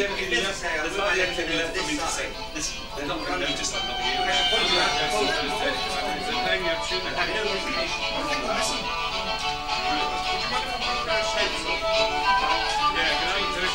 hardly anything necessary. There's hardly anything left for me to say. Listen, they're not going to notice I'm not here. They're playing your tune. I have no information. Listen. Would you mind if I put their shades on? Yeah, can I tell you?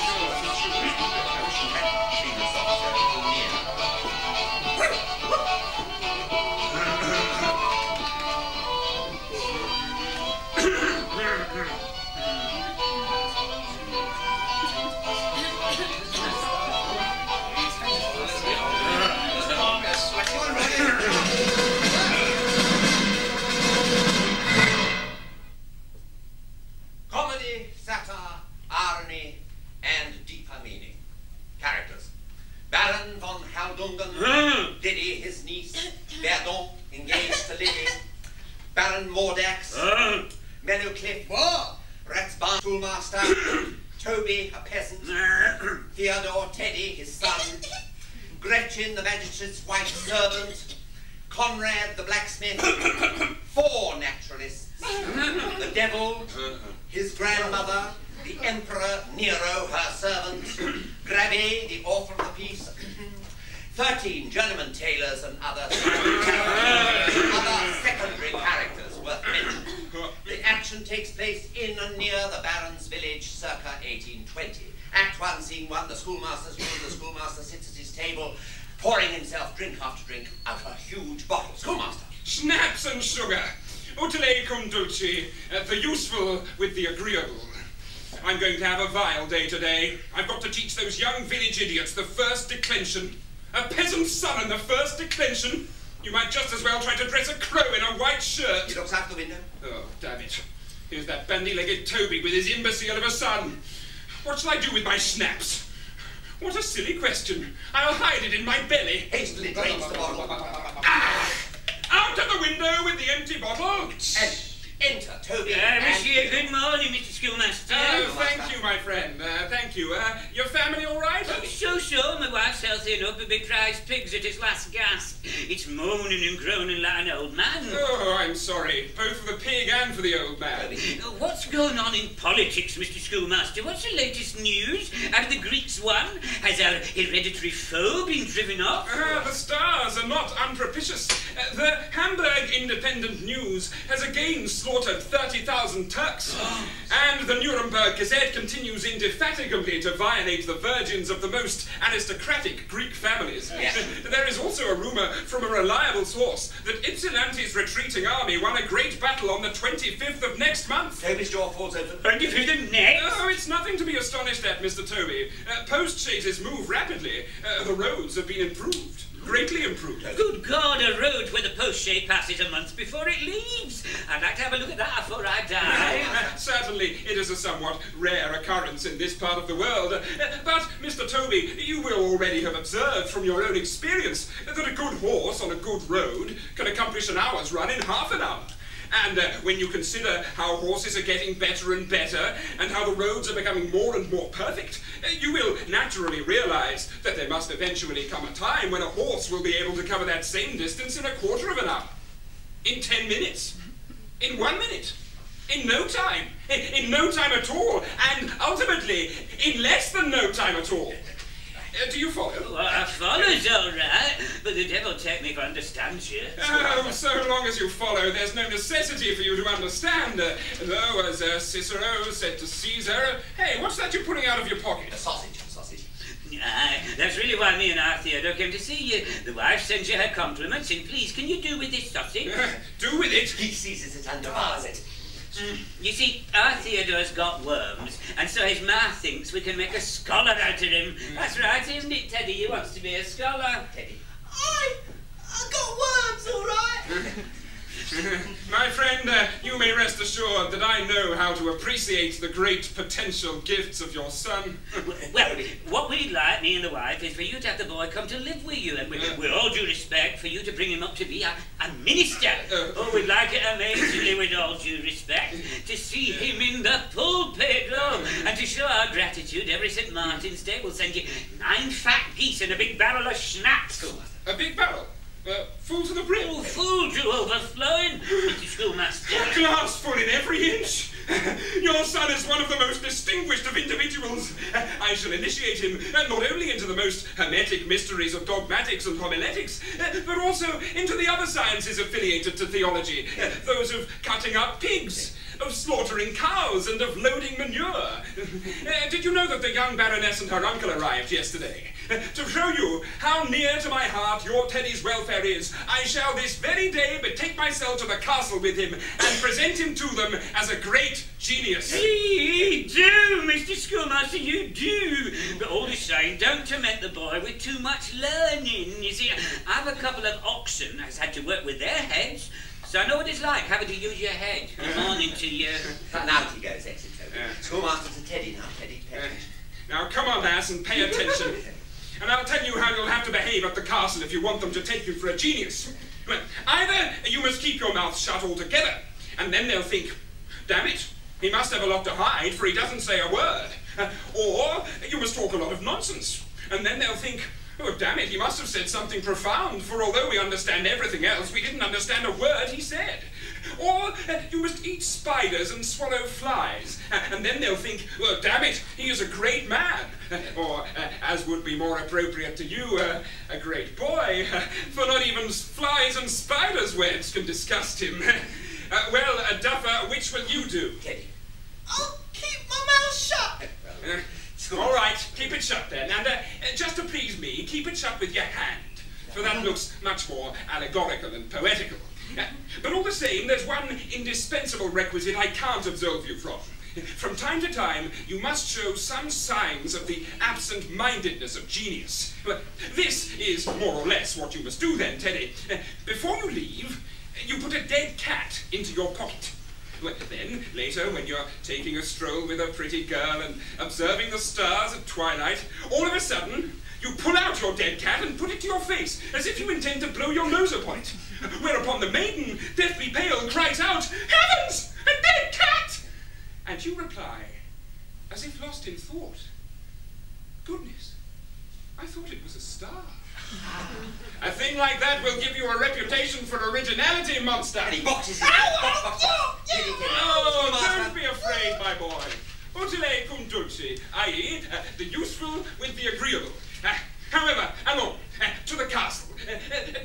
Comedy, satire, irony, and deeper meaning. Characters. Baron von Haldungen, Liddy, his niece, Verdon, engaged to Liddy, Baron Mordax, Mellowcliff, Village Schoolmaster, Toby, a peasant, Theodore, Teddy, his son, Gretchen, the magistrate's white servant, Conrad, the blacksmith, 4 naturalists, the devil, his grandmother, the Emperor Nero, her servant, Grabbe, the author of the piece, 13 journeyman tailors and other secondary characters worth mentioning. The action takes place in and near the Baron's village circa 1820. Act 1, Scene 1, the schoolmaster's room. The schoolmaster sits at his table, pouring himself drink after drink out of a huge bottle. Schoolmaster. Schnapps and sugar. Utile cum dulce, the useful with the agreeable. I'm going to have a vile day today. I've got to teach those young village idiots the first declension. A peasant's son in the first declension? You might just as well try to dress a crow in a white shirt. He looks out the window. Oh, damn it. Here's that bandy-legged Toby with his imbecile of a son. What shall I do with my schnapps? What a silly question. I'll hide it in my belly. Hastily drains the bottle. Out of the window with the empty bottle. And enter Toby Monsieur, good morning, Mr. Schoolmaster. Oh, thank you, my friend. Thank you. Your family all right? Oh, so. My wife's healthy enough, a big prize pig's at its last gasp. It's moaning and groaning like an old man. Oh, I'm sorry. Both for the pig and for the old man. What's going on in politics, Mr. Schoolmaster? What's the latest news? Have the Greeks won? Has our hereditary foe been driven off? The stars are not unpropitious. The Hamburg Independent News has again slaughtered 30,000 Turks. And the Nuremberg Gazette continues indefatigably to violate the virgins of the most aristocratic Greek families. Yes. There is also a rumour from a reliable source that Ypsilanti's retreating army won a great battle on the 25th of next month. Toby's jaw falls open. 25th of next? Oh, it's nothing to be astonished at, Mr. Toby. Post-chaises move rapidly. The roads have been improved. Greatly improved. Good God, a road where the post-shay passes a month before it leaves. I'd like to have a look at that before I die. Certainly, it is a somewhat rare occurrence in this part of the world. But, Mr. Toby, you will already have observed from your own experience that a good horse on a good road can accomplish an hour's run in half an hour. And when you consider how horses are getting better and better, and how the roads are becoming more and more perfect, you will naturally realize that there must eventually come a time when a horse will be able to cover that same distance in a quarter of an hour. In 10 minutes. In 1 minute. In no time. In no time at all. And ultimately, in less than no time at all. Do you follow? Well, I follows all right, but the devil take me for understands you. Oh, so long as you follow, there's no necessity for you to understand. Though, as Cicero said to Caesar, hey, what's that you're putting out of your pocket? A sausage. That's really why me and our Theodore came to see you. The wife sends you her compliments, and please, can you do with this sausage? Do with it? He seizes it and devours it. You see, our Theodore's got worms, and so his ma thinks we can make a scholar out of him. That's right, isn't it, Teddy? He wants to be a scholar. Teddy. I got worms, all right. My friend, you may rest assured that I know how to appreciate the great potential gifts of your son. Well, what we'd like, me and the wife, is for you to have the boy come to live with you, and with all due respect, for you to bring him up to be a minister. We'd like it amazingly, with all due respect, to see him in the pulpit, and to show our gratitude, every St. Martin's Day we'll send you 9 fat geese and a big barrel of schnapps. A big barrel? Full to the brim? Oh, full to overflowing, Mr. Schoolmaster. A glass full in every inch? Your son is one of the most distinguished of individuals. I shall initiate him not only into the most hermetic mysteries of dogmatics and homiletics, but also into the other sciences affiliated to theology, those of cutting up pigs, of slaughtering cows, and of loading manure. Did you know that the young baroness and her uncle arrived yesterday? To show you how near to my heart your Teddy's welfare is, I shall this very day betake myself to the castle with him and present him to them as a great genius. You do, Mr. Schoolmaster, you do. But all the same, don't torment the boy with too much learning. You see, I have a couple of oxen that's had to work with their heads, so I know what it's like having to use your head. Good morning to you. Now he goes, exit Toby. Schoolmaster to Teddy now, Teddy. Now come on, lass, and pay attention. And I'll tell you how you'll have to behave at the castle if you want them to take you for a genius. Well, either you must keep your mouth shut altogether, and then they'll think, damn it, he must have a lot to hide, for he doesn't say a word. Or you must talk a lot of nonsense, and then they'll think, oh, damn it, he must have said something profound, for although we understand everything else, we didn't understand a word he said. Or you must eat spiders and swallow flies, and then they'll think, well, damn it, he is a great man. Or, as would be more appropriate to you, a great boy, for not even flies and spiders' webs can disgust him. Well, Duffer, which will you do? Teddy. I'll keep my mouth shut. All right, keep it shut then, and just to please me, keep it shut with your hand, for that looks much more allegorical and poetical. But all the same, there's one indispensable requisite I can't absolve you from. From time to time, you must show some signs of the absent-mindedness of genius. But this is more or less what you must do then, Teddy. Before you leave, you put a dead cat into your pocket. Well, then, later, when you're taking a stroll with a pretty girl and observing the stars at twilight, all of a sudden, you pull out your dead cat and put it to your face, as if you intend to blow your nose upon it. Whereupon the maiden, deathly pale, cries out, "Heavens! A dead cat!" And you reply, as if lost in thought, "Goodness, I thought it was a star." A thing like that will give you a reputation for originality, monster. And he boxes his Oh, don't be afraid, my boy. Utile cum dulce, i.e., the useful with the agreeable. However, allons, to the castle.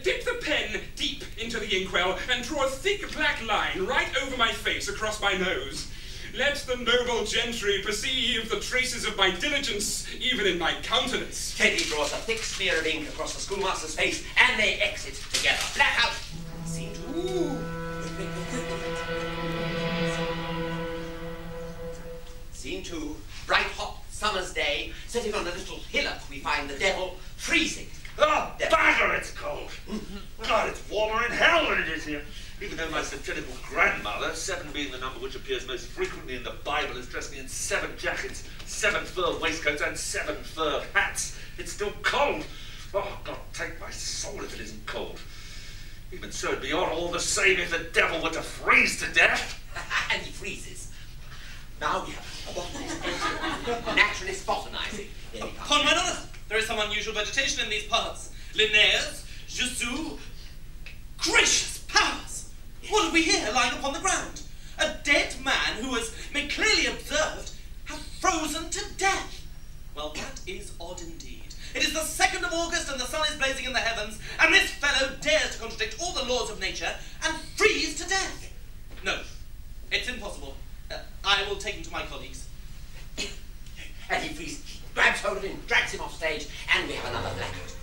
Dip the pen deep into the inkwell and draw a thick black line right over my face across my nose. Let the noble gentry perceive the traces of my diligence even in my countenance. Teddy draws a thick smear of ink across the schoolmaster's face, and they exit together. Black out. Scene 2. Scene 2. Bright, hot summer's day. Sitting on a little hillock, we find the devil freezing. Oh, bagger, it's cold. God, it's warmer in hell than it is here. Even though my satirical grandmother, 7 being the number which appears most frequently in the Bible, has dressed me in 7 jackets, 7 fur waistcoats, and 7 fur hats, it's still cold. Oh, God, take my soul if it isn't cold. Even so, it'd be all the same if the devil were to freeze to death. And he freezes. Now we have a botanist, naturalist botanizing. Upon my honor, there is some unusual vegetation in these parts. Linnaeus, Jussieu, gracious powers! What have we here lying upon the ground? A dead man who, as may clearly observed, hath frozen to death. Well, that is odd indeed. It is the 2nd of August and the sun is blazing in the heavens, and this fellow dares to contradict all the laws of nature and freeze to death. No, it's impossible. I will take him to my colleagues. And he freezes, grabs hold of him, drags him off stage, and we have another blackout.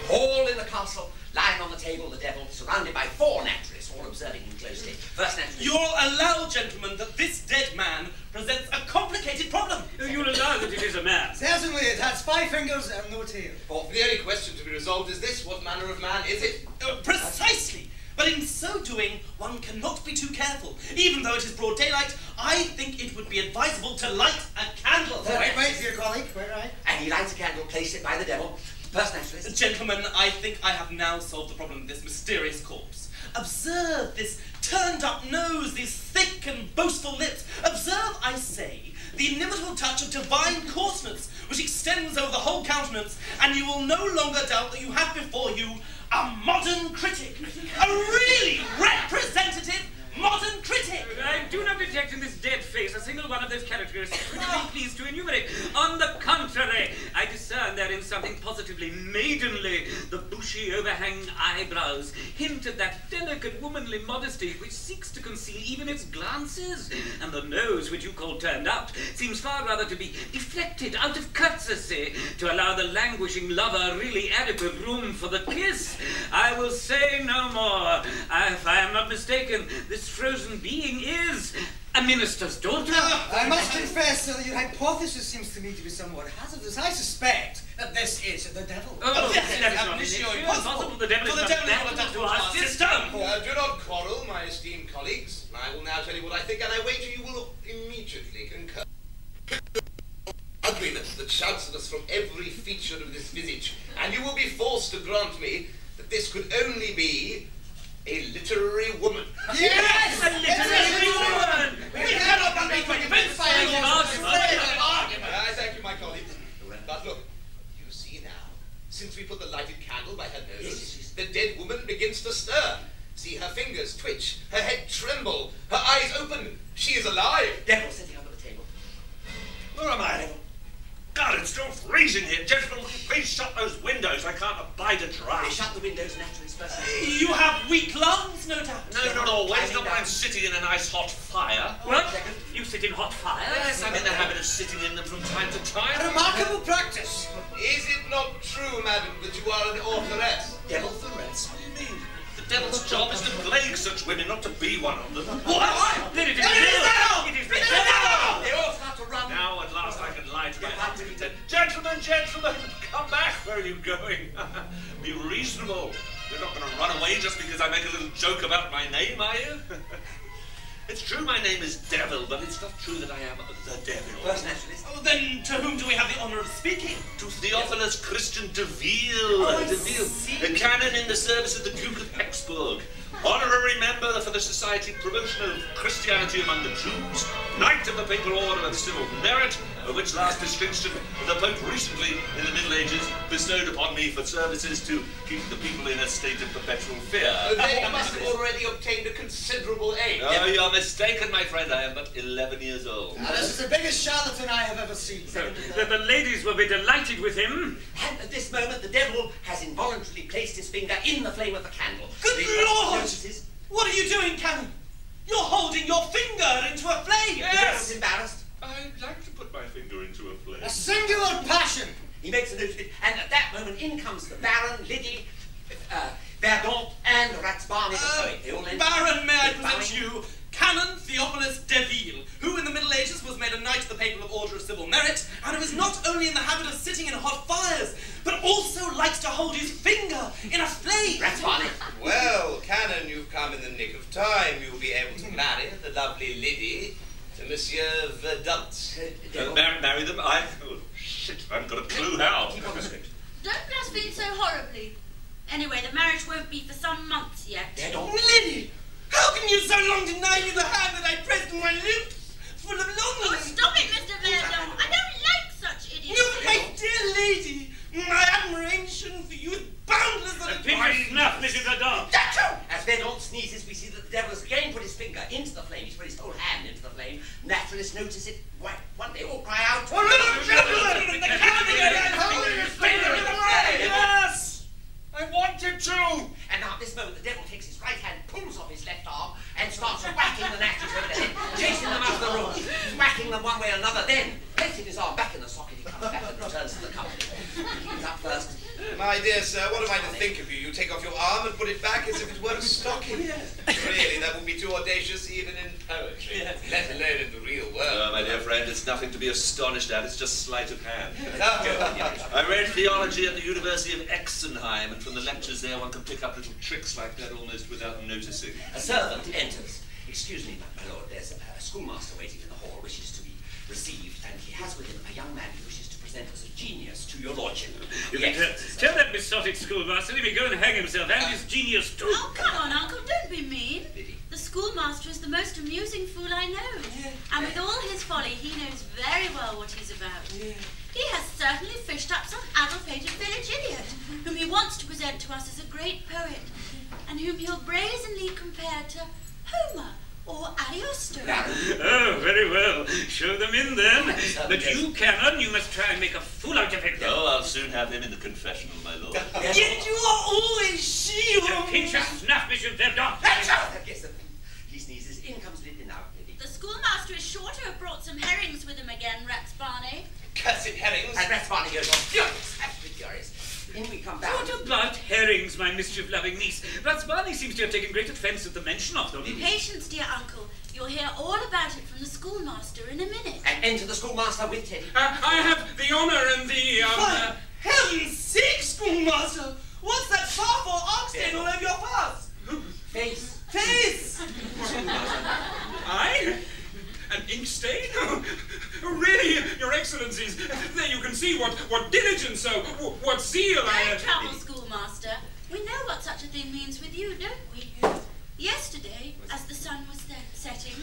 All in the castle, lying on the table, the devil, surrounded by 4 naturalists, all observing him closely. First naturalist. You'll allow, gentlemen, that this dead man presents a complicated problem. You'll allow that it is a man. Certainly, it has 5 fingers and no tail. Oh, the only question to be resolved is this: what manner of man is it? Precisely. But in so doing, one cannot be too careful. Even though it is broad daylight, I think it would be advisable to light a candle. Quite right, dear colleague, quite right. And he lights a candle, placed it by the devil. First naturalist. Gentlemen, I think I have now solved the problem of this mysterious corpse. Observe this turned-up nose, these thick and boastful lips. Observe, I say, the inimitable touch of divine coarseness, which extends over the whole countenance, and you will no longer doubt that you have before you a modern critic. A really representative modern critic. I do not detect in this dead face a single one of those characters which I be pleased to enumerate. On the contrary, I discern therein something positively maidenly. The bushy, overhanging eyebrows hint at that delicate womanly modesty which seeks to conceal even its glances. And the nose, which you call turned up, seems far rather to be deflected out of courtesy to allow the languishing lover really adequate room for the kiss. I will say no more. If I am not mistaken, this frozen being is a minister's daughter. I must confess, sir, that your hypothesis seems to me to be somewhat hazardous. I suspect that this is the devil. Oh, yes, that is ab not initio impossible. The devil is not adaptable to our system. Do not quarrel, my esteemed colleagues. I will now tell you what I think, and I wager you will immediately concur. Agreement that shouts at us from every feature of this visage, and you will be forced to grant me that this could only be a literary woman. Yes! A literary woman! We cannot be convinced by any argument. Thank you, my colleagues. But look, you see now, since we put the lighted candle by her nose, the dead woman begins to stir. See her fingers twitch, her head tremble, her eyes open. She is alive. Devil sitting under the table. Where am I? God, it's still freezing here. Gentlemen, please shut those windows. I can't abide a They draught. shut the windows naturally first. You have weak lungs, no doubt. No, not always. Not when I'm sitting in a nice hot fire. What? You sit in hot fire? Yes, I'm in the habit of sitting in them from time to A time. remarkable practice. Is it not true, madam, that you are an authoress? Devil for rents. What do you mean? The devil's job is to plague such women, not to be one of them. What? Then it is It is the devil! It is the It is the devil! devil! They all start to run. Now at last I can lie to my heart's content. Gentlemen, gentlemen, come back. Where are you going? Be reasonable. You're not going to run away just because I make a little joke about my name, are you? It's true my name is Devil, but it's not true that I am the devil. First naturalist. Oh, then to whom do we have the honour of speaking? To Theophilus Christian Deville, I Deville, see. a canon in the service of the Duke of Hexburg, honorary member for the Society Promotion of Christianity among the Jews, Knight of the Papal Order of Civil Merit, of which last distinction the Pope recently, in the Middle Ages, bestowed upon me for services to keep the people in a state of perpetual fear. They must have already obtained a considerable age. Oh, you're mistaken, my friend. I am but 11 years old. Now, this is the biggest charlatan I have ever seen. The ladies will be delighted with him. And at this moment, the devil has involuntarily placed his finger in the flame of the candle. Good The Lord! notices What are you doing, Canon? You're holding your finger into a flame. the devil's embarrassed. I like to put my finger into a flame. A singular passion. He makes a note of it, and at that moment, in comes the Baron, Liddy, Verdant, and Ratsbarney the poet. They all enter. Baron, may I They're present bowing. you Canon Theophilus Deville, who in the Middle Ages was made a Knight of the Papal Order of Civil Merit, and who is not only in the habit of sitting in hot fires, but also likes to hold his finger in a flame. Ratsbarney. Well, Canon, you've come in the nick of time. You'll be able to marry the lovely Liddy to Monsieur Verdant. Marry them? Oh, shit, I haven't got a clue how. Keep on the script. Don't blaspheme so horribly. Anyway, the marriage won't be for some months yet. Verdant. Liddy, how can you so long deny me the hand that I pressed on my lips, full of Oh, longing? stop it, Mr. Verdon. I don't like such idiots. You, my dear lady, my admiration for you is boundless and Pinky snuff, Mrs. Verdon. As Verdant sneezes, we see that the devil has again put his finger into the flame. He's put his whole hand into the flame. Naturalists notice it. Why, one day all cry out, Oh, little gentleman! The Canon holding his finger in the flame! Yes! I wanted to! And now at this moment, the devil takes his right hand, pulls off his left arm, and starts whacking the naturalists over the head, chasing them out of the room, whacking them one way or another. Then, placing his arm back in the socket, he comes back and returns to the company. He's up first. My dear sir, what am I to think of you? You take off your arm and put it back as if it were a stocking. Really, that would be too audacious even in poetry, let alone in the real world. Oh, my dear friend, it's nothing to be astonished at. It's just sleight of hand. I read theology at the University of Exenheim, and from the lectures there one can pick up little tricks like that almost without noticing. A servant enters. Excuse me, my lord, there's a schoolmaster waiting in the hall, wishes to be received, and he has with him a young man who wishes to present as a genius to your lordship. Yes, Tell that besotted schoolmaster let me go and hang himself and his genius too. Oh, come on, Uncle, don't be mean. The schoolmaster is the most amusing fool I know. And with all his folly, he knows very well what he's about. He has certainly fished up some addle-pated village idiot, whom he wants to present to us as a great whom he'll brazenly compare to Homer or Ariosto. Oh, very well. Show them in then. But you, Canon, you must try and make a fool out of him. Oh, I'll soon have him in the confessional, my lord. Yet you are always shield. A pinch of snuff, Monsieur Verdun. He sneezes. In comes Liddy now, Liddy. The schoolmaster is sure to have brought some herrings with him again, Rats Barney. Cursed herrings. And Rats Barney goes on furious, absolutely furious. In we come down. What about herrings, my mischief-loving niece? Rats Barney seems to have taken great offence at the mention of them. Patience, dear uncle. You'll hear all about it from the schoolmaster in a minute. And enter the schoolmaster with Teddy. I have the honour and the, For heaven's sake, schoolmaster! What's that farfar ox stain all over your paws? Face. Face! I? An ink stain? Oh, really, your excellencies, there you can see what diligence, what zeal Don't trouble, schoolmaster. We know what such a thing means with you, don't we? Yesterday, as the sun was setting,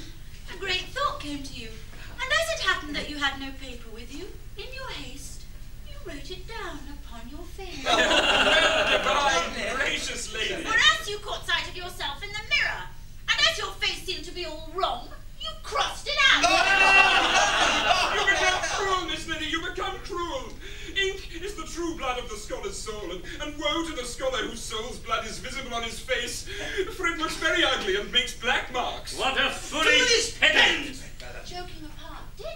a great thought came to you. And as it happened that you had no paper with you, in your haste, you wrote it down upon your face. Divine, gracious lady. For as you caught sight of yourself in the mirror, and as your face seemed to be all wrong, you crossed it out. You become cruel, Miss Liddy, you become cruel. Ink is the true blood of the scholar's soul, and woe to the scholar whose soul's blood is visible on his face, for it looks very ugly and makes black marks. What a foolish pedant! Joking apart, did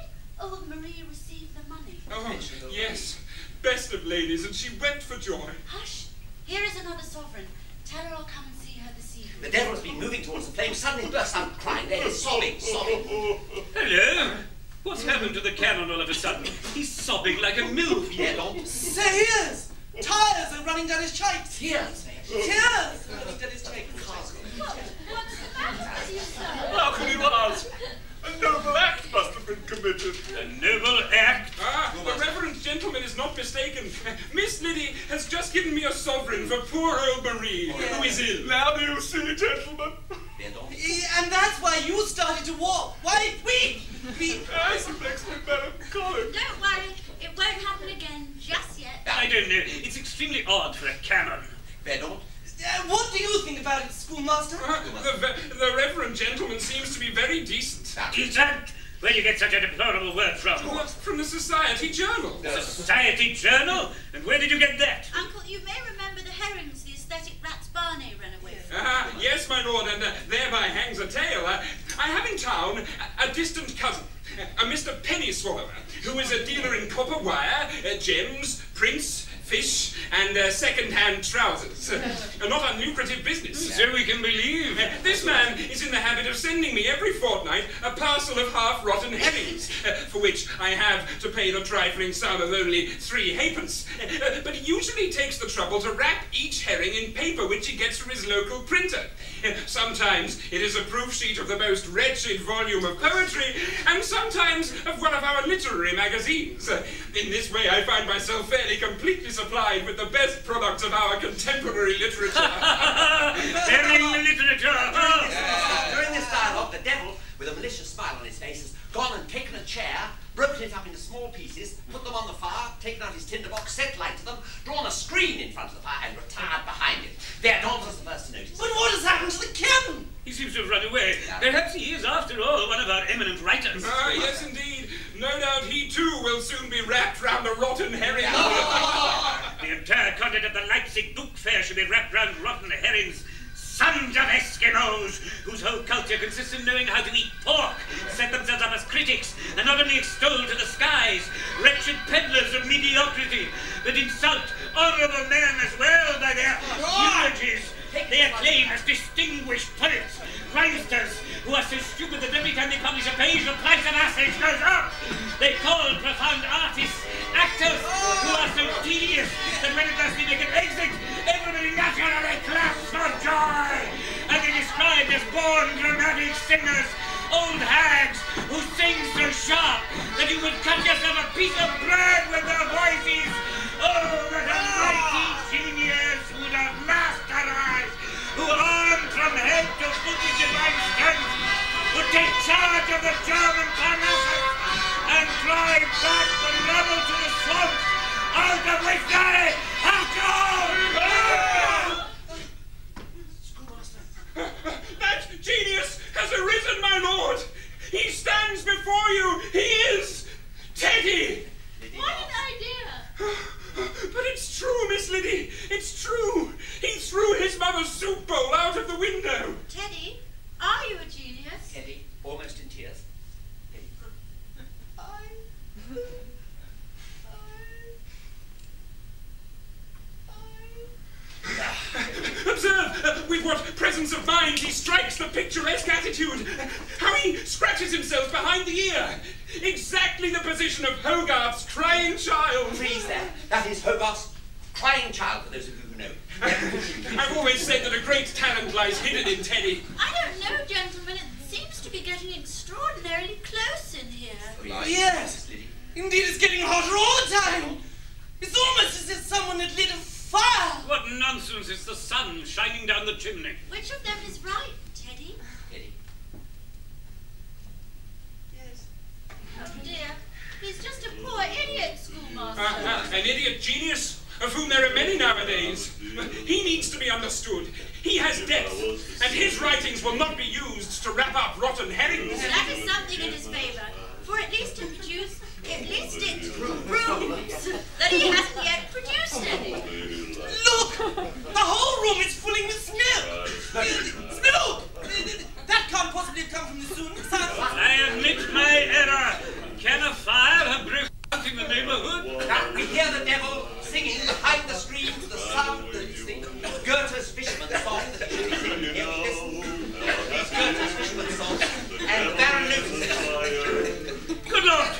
old Marie receive the money? Oh, yes, best of ladies, and she wept for joy. Hush, here is another sovereign. Tell her I'll come and see her this evening. The devil's been moving towards the flame, suddenly bursts out crying. There he's sobbing. Hello? What's happened to the canon all of a sudden? He's sobbing like a milk. Say here's! Tires are running down his cheeks. Tears. Tears are running down his cheeks. What's the matter with you, sir? How can you ask? A noble act must have been committed. A noble act? The reverend gentleman is not mistaken. Miss Liddy has just given me a sovereign for poor old Marie, who is ill. Now do you see, gentlemen? And that's why you started to walk. Why we? Yes, it makes me melancholic. Don't worry, it won't happen again just yet. I don't know. It's extremely odd for a canon. Verdun. What do you think about it, schoolmaster? The reverend gentleman seems to be very decent. Decent? Where do you get such a deplorable word from? From the Society Journal. Society Journal? And where did you get that? Uncle, you may remember the herrings the aesthetic Rats Barney ran away from. Yes, my lord, and thereby hangs a tale. I have in town a distant cousin, a Mr. Penny Swallower, who is a dealer in copper wire, gems, prints, fish, and second-hand trousers. A not unlucrative business. So we can believe. This man is in the habit of sending me every fortnight a parcel of half-rotten herrings, for which I have to pay the trifling sum of only 3 halfpence. But he usually takes the trouble to wrap each herring in paper which he gets from his local printer. Sometimes it is a proof sheet of the most wretched volume of poetry, and sometimes of one of our literary magazines. In this way I find myself fairly completely supplied with the best products of our contemporary literature. Herring literature! During this dialogue, the devil, with a malicious smile on his face, has gone and taken a chair, broken it up into small pieces, put them on the fire, taken out his tinderbox, set light to them, drawn a screen in front of the fire, and retired behind it. Verdun was the first to notice. But what has happened to the canon? He seems to have run away. Perhaps he is, after all, one of our eminent writers. Yes, indeed. No doubt he, too, will soon be wrapped round a rotten herring. The entire content of the Leipzig Book Fair should be wrapped round rotten herrings. Sons of Eskimos, whose whole culture consists in knowing how to eat pork, set themselves up as critics, and not only extol to the skies wretched peddlers of mediocrity, but insult honourable men as well by their eulogies. They acclaim as distinguished poets, rhymesters, who are so stupid that every time they publish a page, the price of assets goes up. They call profound artists actors, who are so tedious that when at last they make an exit, everybody naturally claps for joy. And they describe as born dramatic singers, old hags who sing so sharp that you would cut yourself a piece of bread with their voices. Oh, that a mighty genius would have masterized, who armed from head to foot with divine strength, would take charge of the German Parnassus and drive back the rebel to the swamps, out of which they have gone! Liddy, it's true. He threw his mother's soup bowl out of the window. Teddy, are you a genius? Teddy, almost in tears. Teddy. Observe with what presence of mind he strikes the picturesque attitude. How he scratches himself behind the ear. Exactly the position of Hogarth's crying child. Freeze there. That is Hogarth's crying child, for those of you who know. I've always said that a great talent lies hidden in Teddy. I don't know, gentlemen. It seems to be getting extraordinarily close in here. Yes. Indeed, it's getting hotter all the time. It's almost as if someone had lit a fire. What nonsense! It's the sun shining down the chimney. Which of them is right, Teddy? Teddy. Yes. Oh dear, he's just a poor idiot, schoolmaster. An idiot genius, of whom there are many nowadays. He needs to be understood. He has depth, and his writings will not be used to wrap up rotten herrings. That is something in his favour, for at least it proves that he hasn't yet produced any. Look! The whole room is filling with smoke! Smoke! That can't possibly have come from the soon. I admit my error. Can a fire have broken out in the neighbourhood? Now, we hear the devil singing behind the screens, the sound, the Goethe's fisherman song that he should be singing. Here, listen. It's Goethe's fisherman song, and the baroness. Good Lord!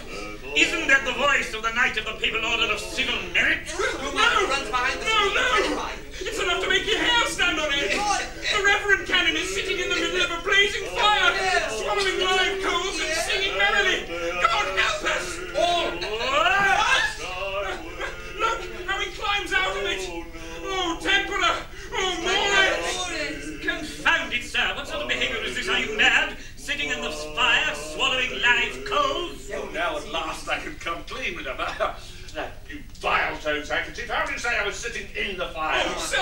Isn't that the voice of the Knight of the Papal Order of Civil Merit? Runs behind the No! It's enough to make your hair stand on end. The Reverend Canon is sitting in the middle of a blazing fire, swallowing live coals and singing merrily. God help us! All! Look how he climbs out of it! Oh, Tempera! Oh, Mores! Confound it, sir! What sort of behaviour is this? Are you mad? Sitting in the fire, swallowing live coals? Oh, now at last I can come clean with him. You vile toad's handkerchief. How did you say I was sitting in the fire? Oh, sir!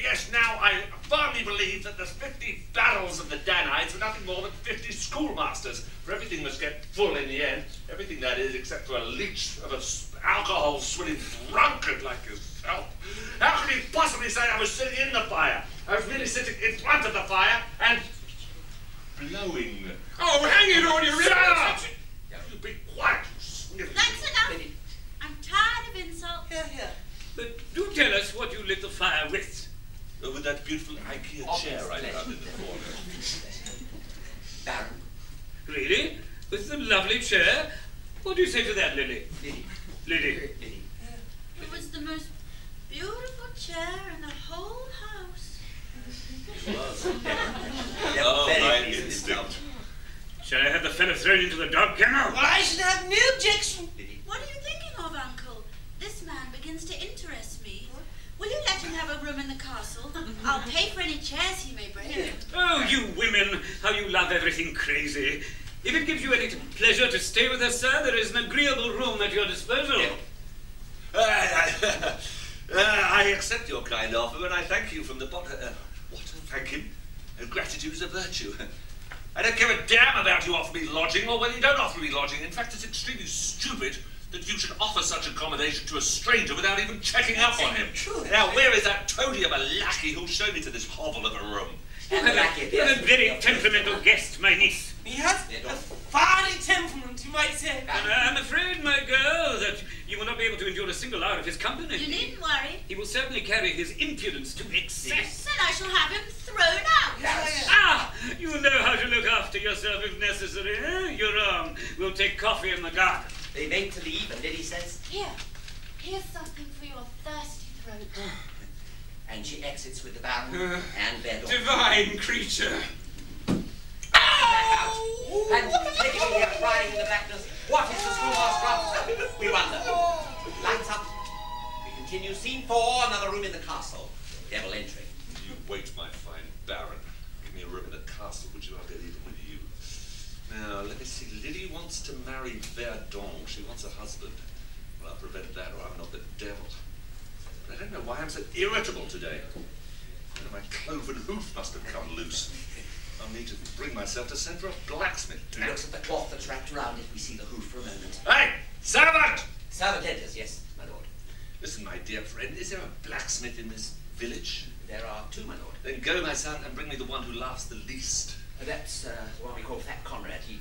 Yes, now I firmly believe that the 50 barrels of the Danites were nothing more than 50 schoolmasters. For everything must get full in the end. Everything, that is, except for a leech of an alcohol-swilling drunkard like yourself. How could he possibly say I was sitting in the fire? I was really sitting in front of the fire and blowing. Oh, hang it all, you Shut up! really... You be quiet, you sniveling. That's enough. I'm tired of insults. Here. But do tell us what you lit the fire with. With that beautiful IKEA chair I found in the corner. Baron. Really? With the lovely chair? What do you say to that, Liddy? Liddy. It was the most beautiful chair in the whole house. Oh, my instinct. Shall I have the fellow thrown into the dog kennel? Well, I should have no objection. What are you thinking of, Uncle? This man begins to interest me. Will you let him have a room in the castle? I'll pay for any chairs he may bring. Oh, you women, how you love everything crazy. If it gives you any pleasure to stay with us, sir, there is an agreeable room at your disposal. I accept your kind offer, and I thank you from the bottom. What? Thank him? Gratitude is a virtue. I don't care a damn about you offer me lodging or whether you don't offer me lodging. In fact, it's extremely stupid that you should offer such accommodation to a stranger without even checking up on him. True. Now, where is that toady of a lackey who'll show me to this hovel of a room? And the lackey What appears a very temperamental guest, my niece. He has a fiery temperament, you might say. I'm afraid, my girl, that you will not be able to endure a single hour of his company. You needn't worry. He will certainly carry his impudence to excess. Then I shall have him thrown out. Ah! You know how to look after yourself if necessary, eh? Your arm. We'll take coffee in the garden. They make to leave, and Liddy says, Here's something for your thirsty throat. and she exits with the baron and their daughter. Divine creature. And taking me here crying in the blackness, what is the schoolmaster up to? We wonder. Lights up. We continue scene 4, another room in the castle. Devil entering. You wait, my fine baron. Give me a room in the castle, would you? I'll get even with you. Now, let me see. Liddy wants to marry Verdon. She wants a husband. Well, I'll prevent that, or I'm not the devil. But I don't know why I'm so irritable today. My cloven hoof must have come loose. I'll need to bring myself to send for a blacksmith. He looks at the cloth that's wrapped around it. We see the hoof for a moment. Hey! Servant! Servant enters, yes, my lord. Listen, my dear friend, is there a blacksmith in this village? There are two, my lord. Then go, my son, and bring me the one who laughs the least. That's the one we call Fat Conrad. He's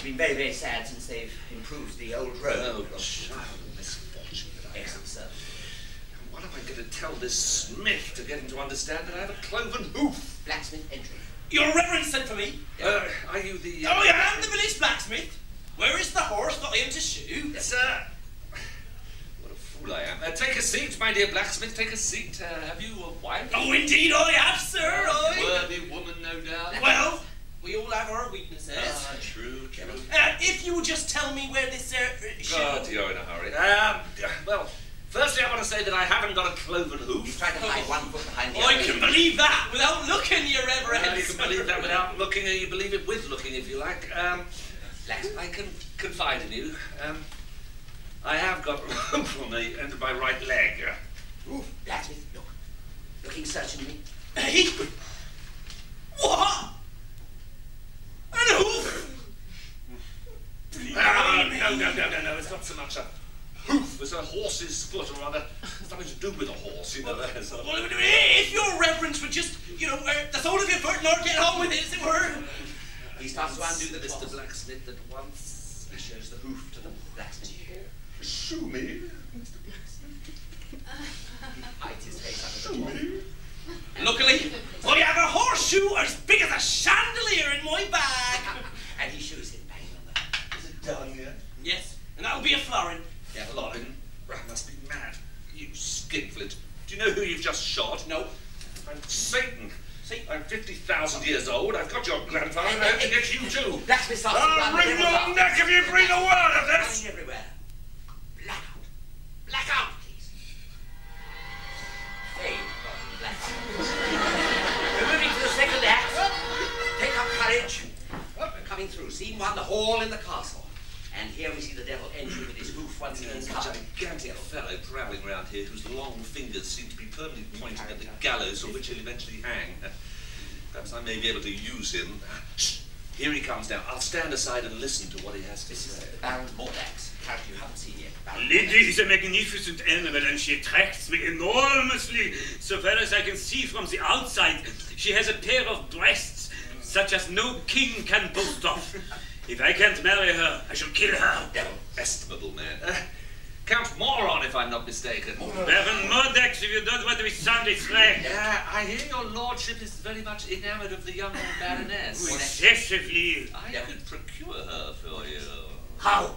been very, very sad since they've improved the old road. Oh, child of misfortune that I am. Excellent, sir. What am I going to tell this smith to get him to understand that I have a cloven hoof? Blacksmith entry. Your reverence sent for me. Are you the... Oh, I am the village blacksmith. Where is the horse that I am to shoe? Yes, sir. What a fool I am. Take a seat, my dear blacksmith, take a seat. Have you a wife? Oh, indeed I have, sir. Worthy woman, no doubt. Well, we all have our weaknesses. Ah, true, true. If you would just tell me where this shoe... God, you're in a hurry. Well, firstly, I want to say that I haven't got a cloven hoof. He's trying to hide one foot behind the other. I can believe that without looking, your reverence. You can believe that without looking, or you believe it with looking, if you like. I can confide in you. I have got a lump on the end of my right leg. Ooh, blacksmith, look. Looking searchingly. Hey! What? An hoof? No, it's not so much a hoof as a horse's foot, or rather, something to do with a horse, you know. Well, if your reverence would just, the sole of your foot nor get on with it, as it were. He starts to undo the Mr. Blacksmith at once. He shows the hoof to the blacksmith. Shoe me, Mr. Blacksmith. Hides his face under the wall. Luckily, I have a horseshoe as big as a chandelier in my bag. And he shows him banging on the back. Is it done yet? Yes, and that'll be a florin. Yeah, florin. I must be mad. You skinflint. Do you know who you've just shot? No. I'm Satan. See? I'm 50,000 years old. I've got your grandfather, and I have to get you too. Blacksmith starts to I'll run. wring your neck if you breathe a word of this. Running everywhere. Blackout. Blackout, please. Fade from blackout. We're moving to the second act. Take up courage. We're coming through. Scene one, the hall in the castle. And here we see the devil entering with his hoof once again Such covered. a gigantic fellow prowling round here whose long fingers seem to be permanently pointing at the gallows on which he'll eventually hang. Perhaps I may be able to use him. Shh! Here he comes now. I'll stand aside and listen to what he has to This is say. Baron Mordax, character you haven't seen yet. Baron Liddy is a magnificent animal and she attracts me enormously. So far as I can see from the outside, she has a pair of breasts such as no king can boast of. If I can't marry her, I shall kill her. Devil, estimable man. Count Moron, if I'm not mistaken. Baron Mordax, if you don't want to be soundly frank. I hear your lordship is very much enamoured of the young baroness. Excessively. I could procure her for you. How?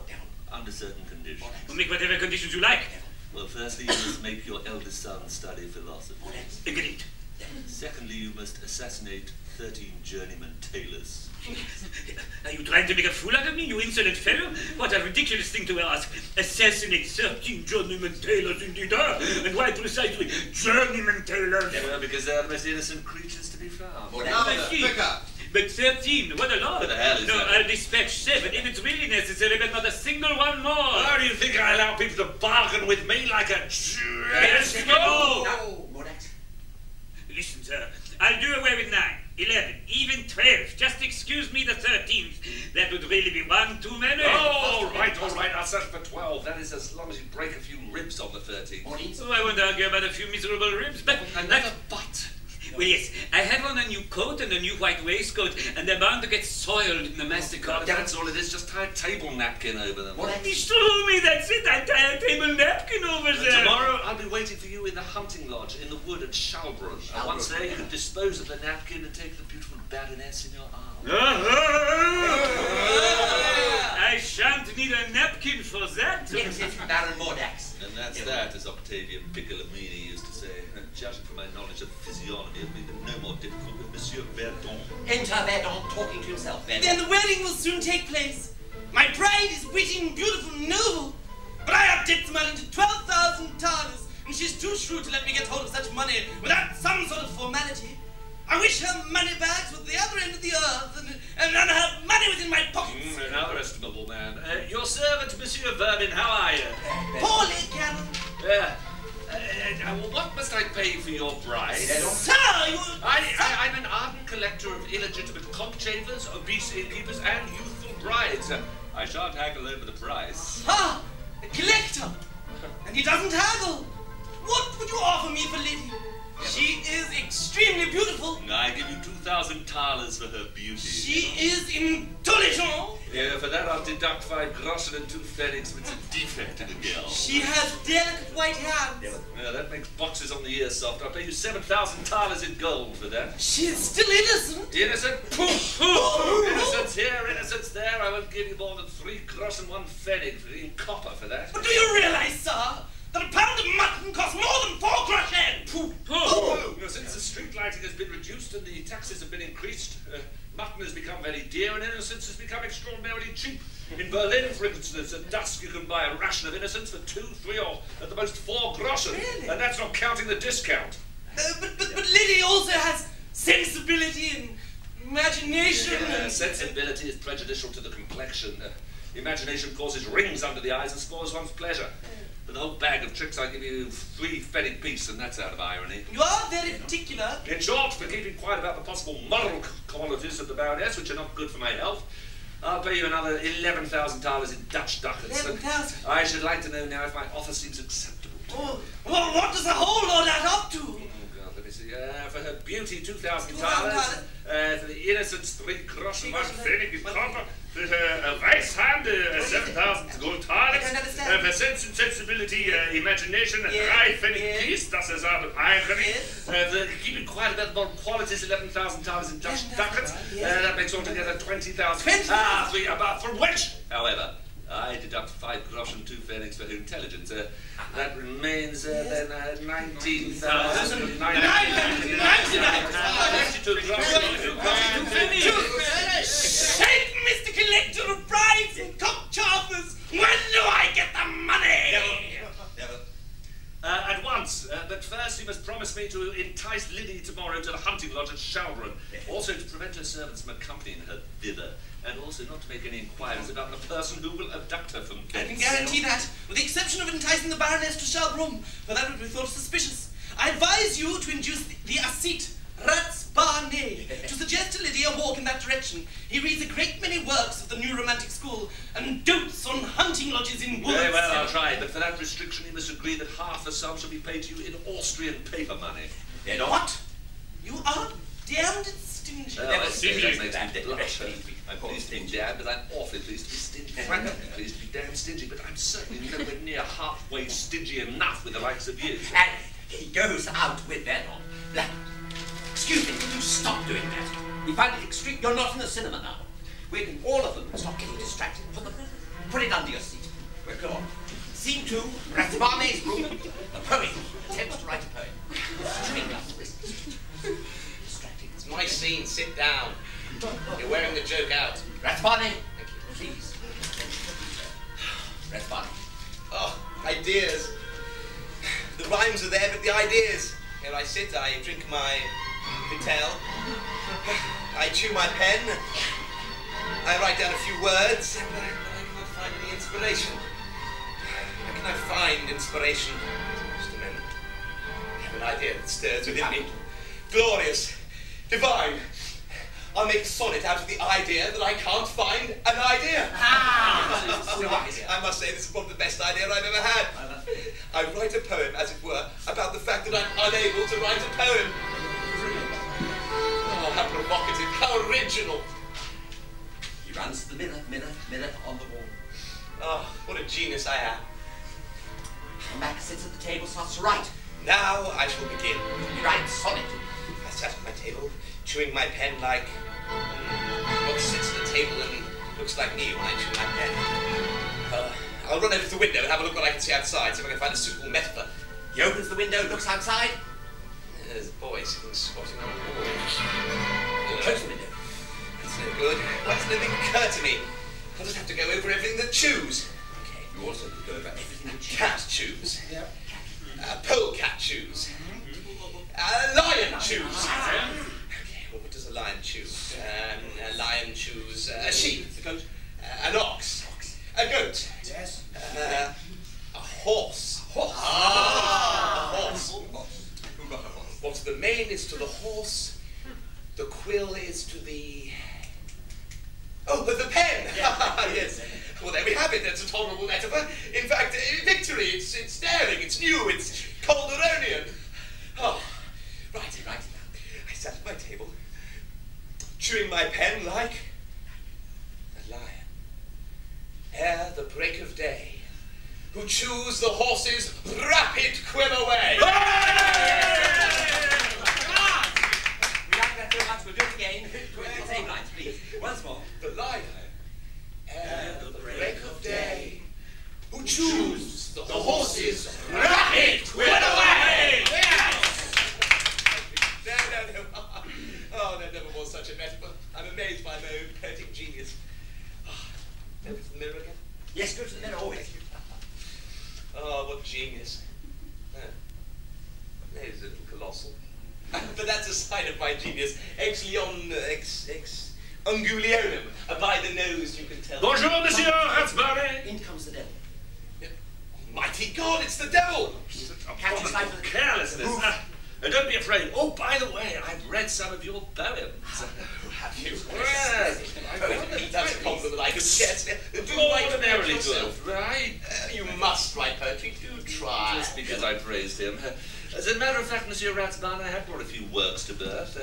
Under certain conditions. You make whatever conditions you like. Well, firstly, you must make your eldest son study philosophy. Agreed. Secondly, you must assassinate 13 journeyman tailors. Are you trying to make a fool out of me, you insolent fellow? What a ridiculous thing to ask. Assassinate 13 journeyman tailors, indeed, and why precisely journeyman tailors? Well, because they're the most innocent creatures to be found. But 13, what a lot. What the hell is no, that? I'll dispatch 7 if it's really necessary, but not a single one more. How do you think I allow people to bargain with me like a Yes, no. No, Mordax. Listen, sir, I'll do away with 9, 11, even 12. Just excuse me the 13th. That would really be one too many. Oh, all right, I'll settle for 12. That is as long as you break a few ribs on the 13th. Oh, I won't argue about a few miserable ribs, but... Another butt. Well, yes, I have on a new coat and a new white waistcoat, and they're bound to get soiled in the massacre. That's all it is. Just tie a table napkin over them. Show me, that's it. I tie a table napkin over there. Tomorrow I'll be waiting for you in the hunting lodge in the wood at Shalbrun. Once there, you can dispose of the napkin and take the beautiful baroness in your arms. I shan't need a napkin for that. Exit Baron Mordax. And that's that, as Octavian Piccolomini used to say. Judging from my knowledge of physiognomy, it'll be no more difficult with Monsieur Verdon. Enter Verdon talking to himself. Verdon. Then the wedding will soon take place. My bride is witty and beautiful and noble, but I have dipped them out into 12,000 thalers, and she's too shrewd to let me get hold of such money without some sort of formality. I wish her money bags were at the other end of the earth, and her money was in my pockets. Another estimable man. Your servant, Monsieur Vermin, how are you? Poorly, Canon. What must I pay for your bride? Sir, you... I'm an ardent collector of illegitimate cockchavers, obese innkeepers, and youthful brides. I shan't haggle over the price. Ah, a collector. And he doesn't haggle. offer me for Liddy. She is extremely beautiful. I give you 2,000 thalers for her beauty. She is intelligent. Yeah, for that I'll deduct 5 groschen and 2 pfennigs, which is a defect in a girl. She has delicate white hands. Yeah, that makes boxes on the ear soft. I'll pay you 7,000 thalers in gold for that. She is still innocent. Innocent? Poof, poof. Innocence here, innocence there. I won't give you more than 3 groschen and 1 pfennig in copper for that. But do you realize, sir, that a pound of mutton costs more than 4 groschen? Pooh, pooh. Now, since the street lighting has been reduced and the taxes have been increased, mutton has become very dear and innocence has become extraordinarily cheap. In Berlin, for instance, at dusk you can buy a ration of innocence for 2, 3, or at the most 4 groschen. Really? And that's not counting the discount. But Liddy also has sensibility and imagination. Sensibility is prejudicial to the complexion. Imagination causes rings under the eyes and spoils one's pleasure. For the whole bag of tricks, I give you 3 pfennig piece, and that's out of irony. You are very particular. In short, for keeping quiet about the possible moral qualities of the baroness, which are not good for my health, I'll pay you another 11,000 thalers in Dutch ducats. 11,000? I should like to know now if my offer seems acceptable. Oh, well, what does the whole lot add up to? Oh, God, let me see. For her beauty, 2,000 2,000 thalers. For the innocence, 3 groschen, 1 pfennig in copper. For her Weisshand, 7,000 gold thalers. I don't understand. For sense and sensibility, imagination, 3 pfennig piece, das is out of irony. For keeping quiet about the moral qualities, 11,000 thalers in Dutch ducats. That makes altogether 20,000. 20,000? From which, however, I deduct 5 groschen, 2 pfennigs for her intelligence. That remains then 19,000. 92 groschen. Shake, Mr. Collector of Bribes and cockchaffers! When do I get the money? Never. At once, but first you must promise me to entice Liddy tomorrow to the hunting lodge at Shalbrook. Also to prevent her servants from accompanying her thither. And also not to make any inquiries about the person who will abduct her from thence. I can guarantee that, with the exception of enticing the baroness to Shalbrook, for that would be thought suspicious. I advise you to induce the ascete, Rats to suggest to Liddy a walk in that direction. He reads a great many works of the new romantic school and dotes on hunting lodges in woods. Very well, I'll try, but for that restriction you must agree that half the sum shall be paid to you in Austrian paper money. Then What? You are damned stingy. That makes me blush. I'm pleased to be damned, but I'm awfully pleased to be stingy. Frankly, pleased to be damned stingy, but I'm certainly nowhere near halfway stingy enough with the likes of you. And he goes out with them on black. Excuse me, will you stop doing that? We find it extreme. You're not in the cinema now. We can all of them stop getting distracted. Put it under your seat. We'll go on. Scene 2, Rathbane's room. A poet attempts to write a poem. String up the wrist. Distracting. It's my scene. Sit down. You're wearing the joke out. Rathbane, please. Rathbane. Oh, ideas. The rhymes are there, but the ideas. Here I sit, I drink my vitel, I chew my pen, I write down a few words, but I cannot find any inspiration. How can I find inspiration? Just a minute. I have an idea that stirs within me. Glorious, divine. I'll make a sonnet out of the idea that I can't find an idea. I must say this is one of the best ideas I've ever had. I write a poem, as it were, about the fact that I'm unable to write a poem. Oh, how provocative, how original. He runs to the mirror on the wall. Oh, what a genius I am. Mac sits at the table, starts to write. Now I shall begin. He writes sonnet. I sat at my table, chewing my pen like... what sits at the table and looks like me when I chew my pen? I'll run over to the window and have a look what I can see outside, see if I can find a suitable metaphor. He opens the window, looks outside. There's a boy sitting squatting on a wall. Close the window. That's no good. Why doesn't anything occur to me? I'll just have to go over everything that chews. Okay, you also could go over everything that chews. Cat chews. Yep. Polecat chews. Lion chews. Okay, well, what does a lion chew? A lion chews a sheep. A goat. An ox. A goat. Yes. A horse. A horse. What's the mane is to the horse, the quill is to the... Oh, the pen! Yes. Well, there we have it. That's a tolerable metaphor. In fact, victory. It's daring. It's new. It's Calderonian. chewing my pen like a lion. Ere the break of day, who choose the horses' rapid quill away. We like that so much, we'll do it again. Same lines, please. Once more. The lion, ere the break of day, who choose the horses' rapid quill away. No. Oh, there never was such a metaphor. I'm amazed by my own poetic genius. Over to the mirror again? Yes, go to the mirror always. Oh, what genius. There's a little colossal. But that's a sign of my genius. Ex ungulionum. By the nose, you can tell. Bonjour, monsieur Ratsbane. In comes the devil. Mighty God, it's the devil! Catch a sight of the Carelessness. Don't be afraid. Oh, by the way, I've read some of your poems. Have you? Yes. That's a compliment I can get. Ordinarily good, right? You must write poetry. Do try. Just because I praised him. As a matter of fact, Monsieur Ratsbane, I have brought a few works to birth.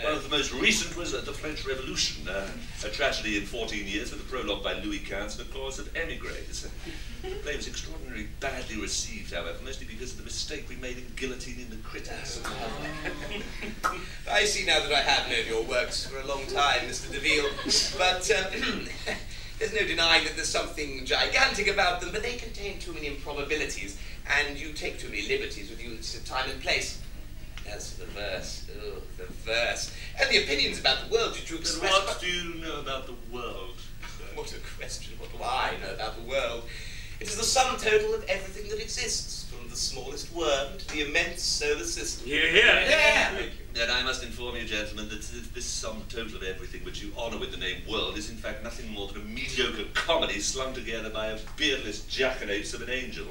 One of the most recent was the French Revolution, a tragedy in 14 years with a prologue by Louis XV and a chorus of emigres. The play was extraordinarily badly received, however, mostly because of the mistake we made in guillotining the critics. I see now that I have known your works for a long time, Mr. Deville, but there's no denying that there's something gigantic about them, but they contain too many improbabilities, and you take too many liberties with use of time and place. As for the verse, oh, the verse, and the opinions about the world which you express. What do you know about the world? What a question. What do I know about the world? It is the sum total of everything that exists, from the smallest worm to the immense solar system. Yeah. And I must inform you, gentlemen, that this sum total of everything which you honour with the name world is in fact nothing more than a mediocre comedy slung together by a beardless jackanapes of an angel.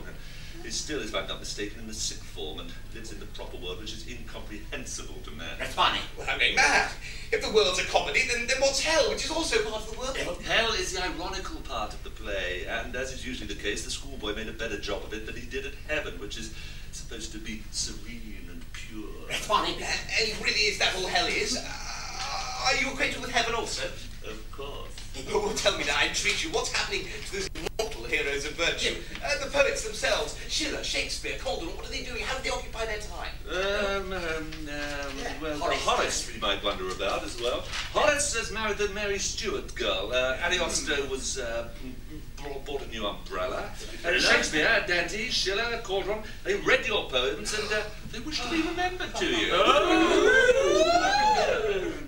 He still is, if I'm not mistaken, in the sixth form and lives in the proper world, which is incomprehensible to man. That's funny. Well, I'm going mad. If the world's a comedy, then what's hell, which is also part of the world? Hell is the ironical part of the play, and as is usually the case, the schoolboy made a better job of it than he did at heaven, which is supposed to be serene and pure. That's funny. And really, is that all hell is? Are you acquainted with heaven also? Of course. Oh, well, tell me now, I entreat you, what's happening to those mortal heroes of virtue? The poets themselves, Schiller, Shakespeare, Calderon, what are they doing? How do they occupy their time? Well, Horace we might wonder about as well. Horace has married the Mary Stuart girl. Ariosto was bought a new umbrella. Shakespeare, Dante, Schiller, Calderon, they read your poems and they wish to be remembered to you.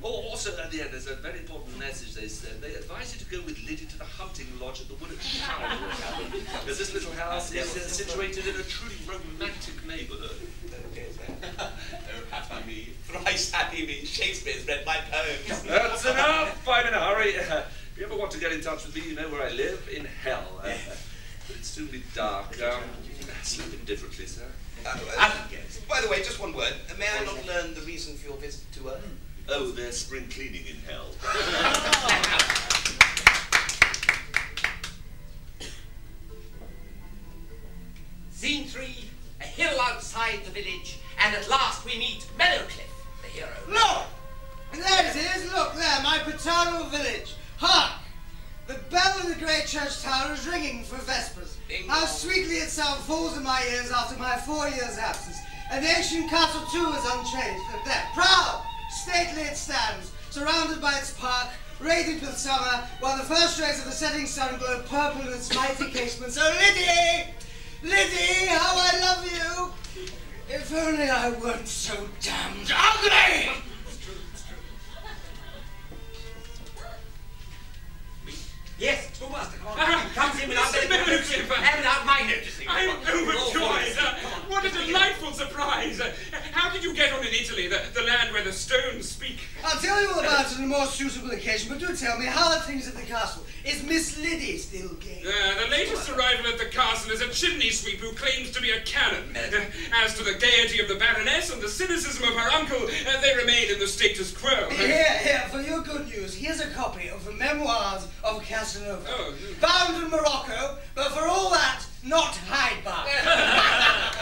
Also, at the end, there's a very important message they said. They advise you to go with Liddy to the hunting lodge at the wood at Tower. Because this little house is situated in a truly romantic neighbourhood. Oh, happy me, thrice happy me, Shakespeare's read my poems. That's enough, I'm in a hurry. If you ever want to get in touch with me, you know where I live, in hell. But it'll soon be dark. Sleep indifferently, sir. By the way, just one word. May I not learn the reason for your visit to Earth? Oh, they're spring cleaning in hell. Scene 3, a hill outside the village, and at last we meet Meadowcliff, the hero. Look! There it is, look there, my paternal village. Hark! The bell in the great church tower is ringing for vespers. How sweetly its sound falls in my ears after my 4 years' absence. And the ancient castle too is unchanged. Look there, proud, stately it stands, surrounded by its park, radiant with summer, while the first rays of the setting sun glow purple in its mighty casements. Oh, Liddy! Liddy, how I love you! If only I weren't so damned ugly! Yes, schoolmaster, comes in without and without my noticing. I'm overjoyed. What a delightful surprise. How did you get on in Italy, the land where the stones speak? I'll tell you all about it on a more suitable occasion, but do tell me, how are things at the castle? Is Miss Liddy still gay? The latest arrival at the castle is a chimney sweep who claims to be a canon. As to the gaiety of the baroness and the cynicism of her uncle, they remain in the status quo. Here, for your good news, here's a copy of the Memoirs of Casanova. Oh. Bound in Morocco, but for all that, not Hyde-Park.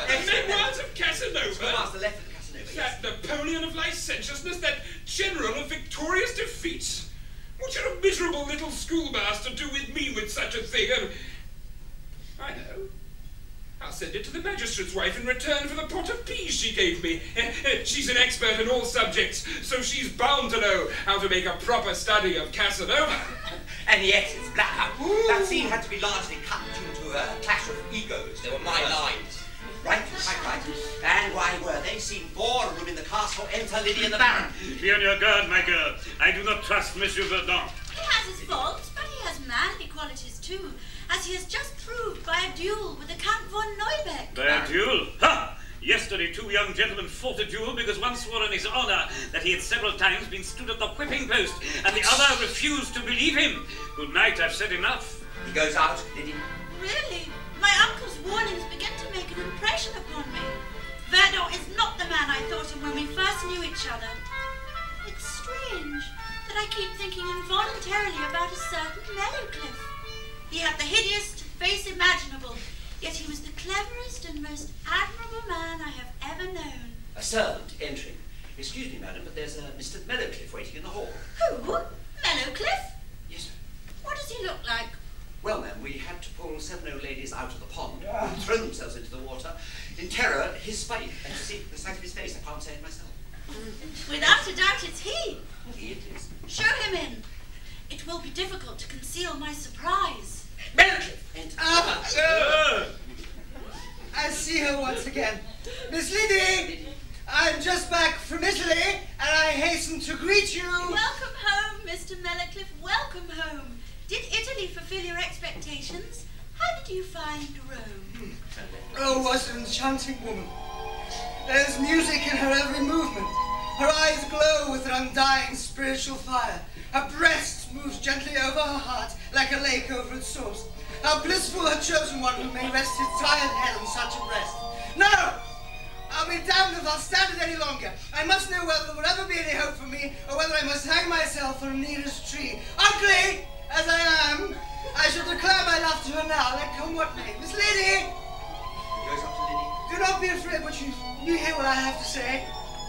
The Memoirs of Casanova? Schoolmaster left with Casanova, yes. That Napoleon of licentiousness, that general of victorious defeat. miserable little schoolmaster do with me with such a thing? I know. I'll send it to the magistrate's wife in return for the pot of peas she gave me. She's an expert in all subjects, so she's bound to know how to make a proper study of Casanova. And yet it's black. That scene had to be largely cut due to a clash of egos. They were my lines. Right. And why were they? Scene 4, a room in the castle, enter Liddy and the Baron. Be on your guard, my girl. I do not trust Monsieur Verdun. He has his faults, but he has manly qualities too, as he has just proved by a duel with the Count von Neubeck. By a duel? Ha! Yesterday 2 young gentlemen fought a duel because one swore on his honor that he had several times been stood at the whipping post, and the other refused to believe him. Good night, I've said enough. He goes out, Liddy. Really? My uncle's warnings begin to make an impression upon me. Verdun is not the man I thought him when we first knew each other. It's strange that I keep thinking involuntarily about a certain Mellowcliff. He had the hideous face imaginable, yet he was the cleverest and most admirable man I have ever known. A servant entering. Excuse me, madam, but there's a Mr. Mellowcliff waiting in the hall. Who? Mellowcliff? Yes, sir. What does he look like? Well, ma'am, we had to pull 7 old ladies out of the pond, and throw themselves into the water in terror at his fight. And to see the sight of his face, I can't say it myself. Without a doubt, it's he. He it is. Show him in. It will be difficult to conceal my surprise. Mellowcliff, enter. I see her once again. Miss Liddy, I'm just back from Italy, and I hasten to greet you. Welcome home, Mr. Mellowcliff. Welcome home. Did Italy fulfill your expectations? How did you find Rome? Oh, what an enchanting woman. There's music in her every movement. Her eyes glow with an undying spiritual fire. Her breast moves gently over her heart like a lake over its source. How blissful her chosen one who may rest his tired head on such a breast. No! I'll be damned if I'll stand it any longer. I must know whether there will ever be any hope for me, or whether I must hang myself on a nearest tree. Ugly as I am, I shall declare my love to her now, let come what may. Miss Liddy! He goes up to Liddy. Do not be afraid, but you hear what I have to say.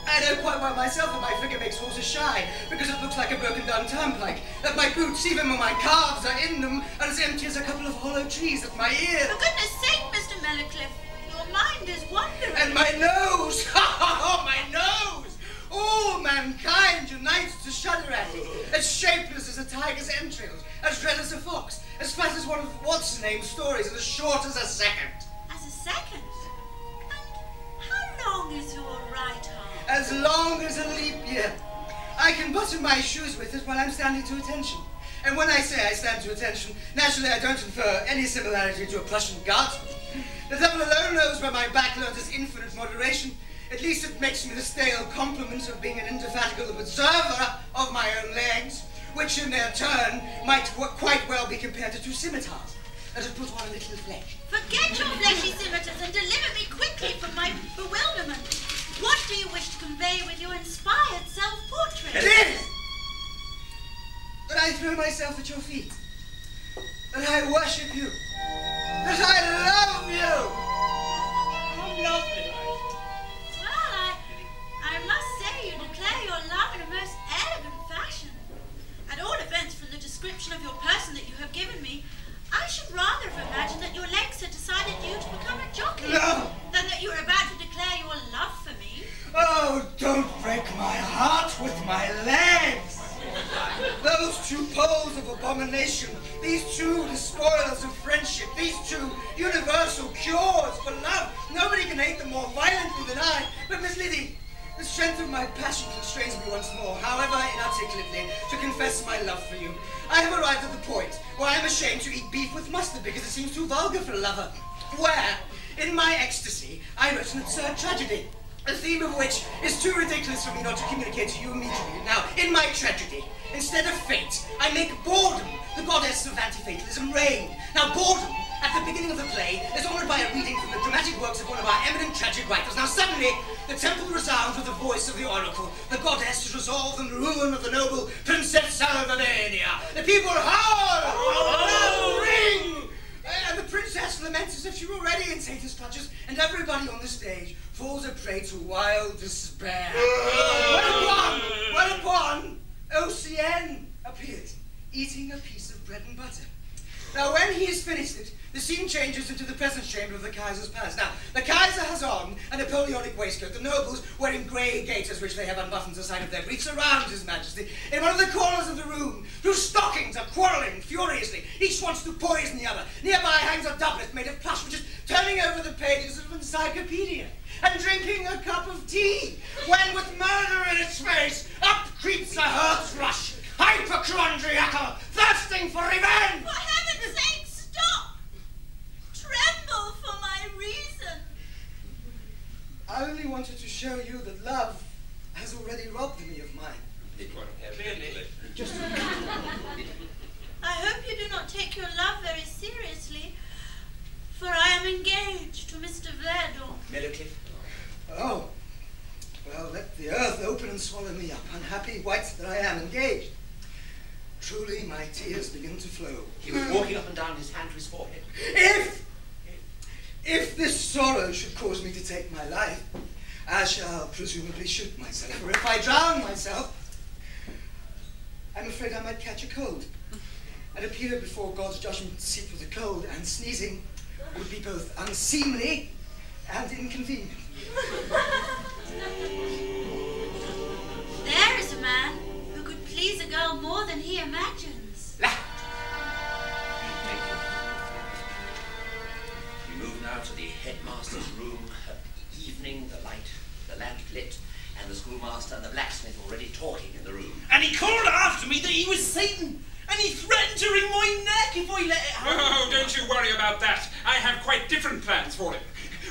I know quite well myself that my figure makes horses shy, because it looks like a broken-down turnpike, that my boots, even when my calves are in them, are as empty as a couple of hollow trees at my ear. For goodness sake, Mr. Mellowcliff, your mind is wandering. And my nose! Oh, my nose! All mankind unites to shudder at it, as shapeless as a tiger's entrails, as red as a fox, as fat as one of what's-her-name's stories, and as short as a second. As a second? And how long is your right arm? As long as a leap year. I can button my shoes with it while I'm standing to attention. And when I say I stand to attention, naturally I don't infer any similarity to a Prussian guardsman. The devil alone knows where my back learns its infinite moderation. At least it makes me the stale compliment of being an indefatigable observer of my own legs, which in their turn might quite well be compared to 2 scimitars that have put on a little flesh. Forget your fleshy scimitars and deliver me quickly from my bewilderment. What do you wish to convey with your inspired self-portrait? This! That I throw myself at your feet. That I worship you. That I love you! How lovely. Well, I must say you declare your love in a most elegant fashion. At all events, from the description of your person that you have given me, I should rather have imagined that your legs had decided you to become a jockey than that you were about to declare your love for me. Oh, don't break my heart with my legs! Those 2 poles of abomination, these 2 despoilers of friendship, these 2 universal cures for love. Nobody can hate them more violently than I. But Miss Liddy, the strength of my passion constrains me once more, however inarticulately, to confess my love for you. I have arrived at the point where I am ashamed to eat beef with mustard because it seems too vulgar for a lover. Where, in my ecstasy, I wrote an absurd tragedy, the theme of which is too ridiculous for me not to communicate to you immediately. Now, in my tragedy, instead of fate, I make boredom, the goddess of anti-fatalism, reign. Now, boredom, at the beginning of the play, is honoured by a reading from the dramatic works of one of our eminent tragic writers. Now, suddenly, the temple resounds with the voice of the oracle. The goddess has resolved on the ruin of the noble Princess Salvadania. The people howl! Oh! Ring! And the princess laments as if she were already in Satan's clutches, and everybody on the stage falls a prey to wild despair. Whereupon, Ocean appears, eating a piece of bread and butter. Now, when he has finished it, the scene changes into the presence chamber of the Kaiser's palace. Now, the Kaiser has on a Napoleonic waistcoat. The nobles, wearing grey gaiters, which they have unbuttoned the side of their briefs, surround His Majesty in one of the corners of the room, whose stockings are quarrelling furiously. Each wants to poison the other. Nearby hangs a doublet made of plush, which is turning over the pages of an encyclopedia and drinking a cup of tea, when, with murder in its face, up creeps a heart's rush, hypochondriacal, thirsting for revenge! For heaven's sake, stop! Tremble for my reason. I only wanted to show you that love has already robbed me of mine. Just I hope you do not take your love very seriously, for I am engaged to Mr. Verdon. Mellowcliff? Oh, well, let the earth open and swallow me up, unhappy wight that I am, engaged. Truly, my tears begin to flow. He was walking up and down, his hand to his forehead. If this sorrow should cause me to take my life, I shall presumably shoot myself. For if I drown myself, I'm afraid I might catch a cold and appear before God's judgment seat with a cold, and sneezing would be both unseemly and inconvenient. There is a man who could please a girl more than he imagines. Thank you. We move now to the headmaster's room. Evening, the lamp lit, and the schoolmaster and the blacksmith already talking in the room. And he called after me that he was Satan, and he threatened to wring my neck if I let it happen. Oh, don't you worry about that. I have quite different plans for him.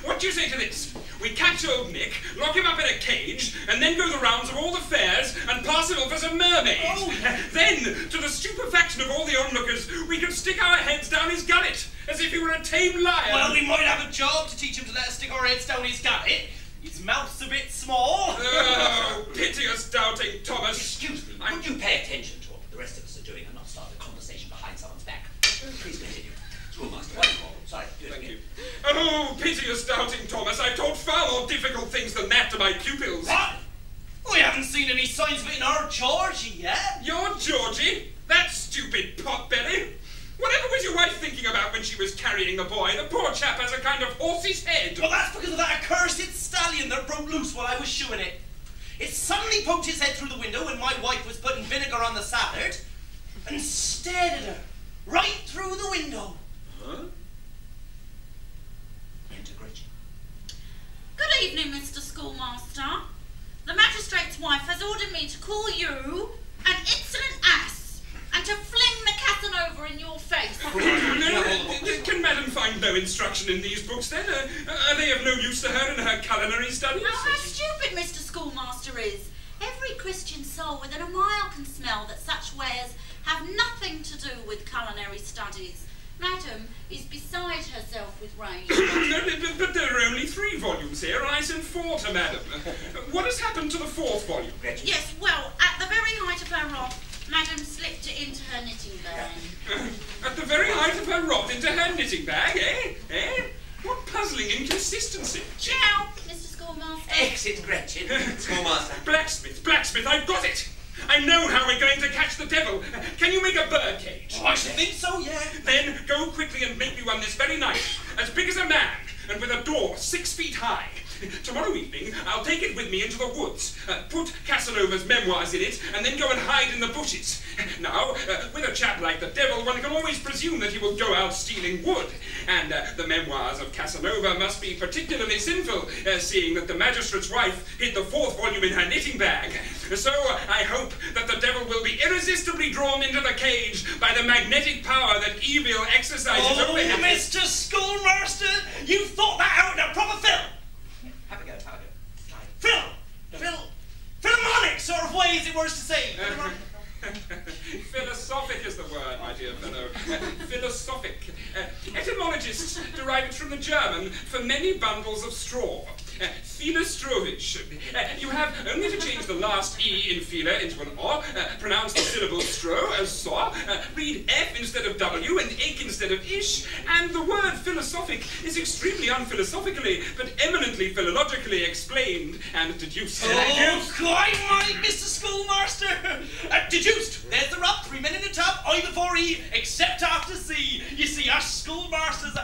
What do you say to this? We catch old Nick, lock him up in a cage, and then go the rounds of all the fairs and pass him off as a mermaid. Oh. Then, to the stupefaction of all the onlookers, we could stick our heads down his gullet, as if he were a tame lion. Well, we might have a job to teach him to let us stick our heads down his gullet. His mouth's a bit small. Oh, piteous doubting Thomas. Excuse me, would you pay attention to what the rest of us are doing and not start a conversation behind someone's back? Please continue. Schoolmaster, one more. Sorry, do it Thank again. you. Oh, piteous doubting Thomas, I've taught far more difficult things than that to my pupils. What? We haven't seen any signs of it in our Georgie yet. Your Georgie? That stupid potbelly? Whatever was your wife thinking about when she was carrying the boy? The poor chap has a kind of horse's head. Well, that's because of that accursed stallion that broke loose while I was shoeing it. It suddenly poked its head through the window when my wife was putting vinegar on the salad and stared at her right through the window. Huh? Enter Gretchen. Good evening, Mr. Schoolmaster. The magistrate's wife has ordered me to call you an insolent ass and to fling the Casanova in your face. Can Madam find no instruction in these books, then? Are they of no use to her in her culinary studies? Oh, how stupid Mr. Schoolmaster is. Every Christian soul within a mile can smell that such wares have nothing to do with culinary studies. Madam is beside herself with rage. But there are only 3 volumes here, and I sent 4 to Madam. What has happened to the 4th volume? Gretchen. Yes, well, at the very height of her wrath, Madam slipped it into her knitting bag. At the very height of her wrath into her knitting bag, eh? What puzzling inconsistency. Ciao, Mr. Schoolmaster. Exit Gretchen. Schoolmaster. Blacksmith, I've got it! I know how we're going to catch the devil. Can you make a bird cage? Oh, I should think so, yeah. Then go quickly and make me one this very night, as big as a man, and with a door 6 feet high. Tomorrow evening, I'll take it with me into the woods, put Casanova's memoirs in it, and then go and hide in the bushes. Now, with a chap like the devil, one can always presume that he will go out stealing wood. And the memoirs of Casanova must be particularly sinful, seeing that the magistrate's wife hid the 4th volume in her knitting bag. So I hope that the devil will be irresistibly drawn into the cage by the magnetic power that evil exercises over him. Mr. Schoolmaster, you've thought that out in a proper film. Have a go. Philharmonic sort of way, is it worse to say? Philosophic is the word, my dear fellow. Philosophic. Etymologists derive it from the German for many bundles of straw. Filastrovich. You have only to change the last E in Fila into an O, pronounce the syllable stro as saw, read F instead of W and ich instead of ish, and the word philosophic is extremely unphilosophically, but eminently philologically explained and deduced. Oh, quite right, Mr. Schoolmaster. Deduced. There's the rub. 3 men in a tub, I before E, except after C. You see, us schoolmasters,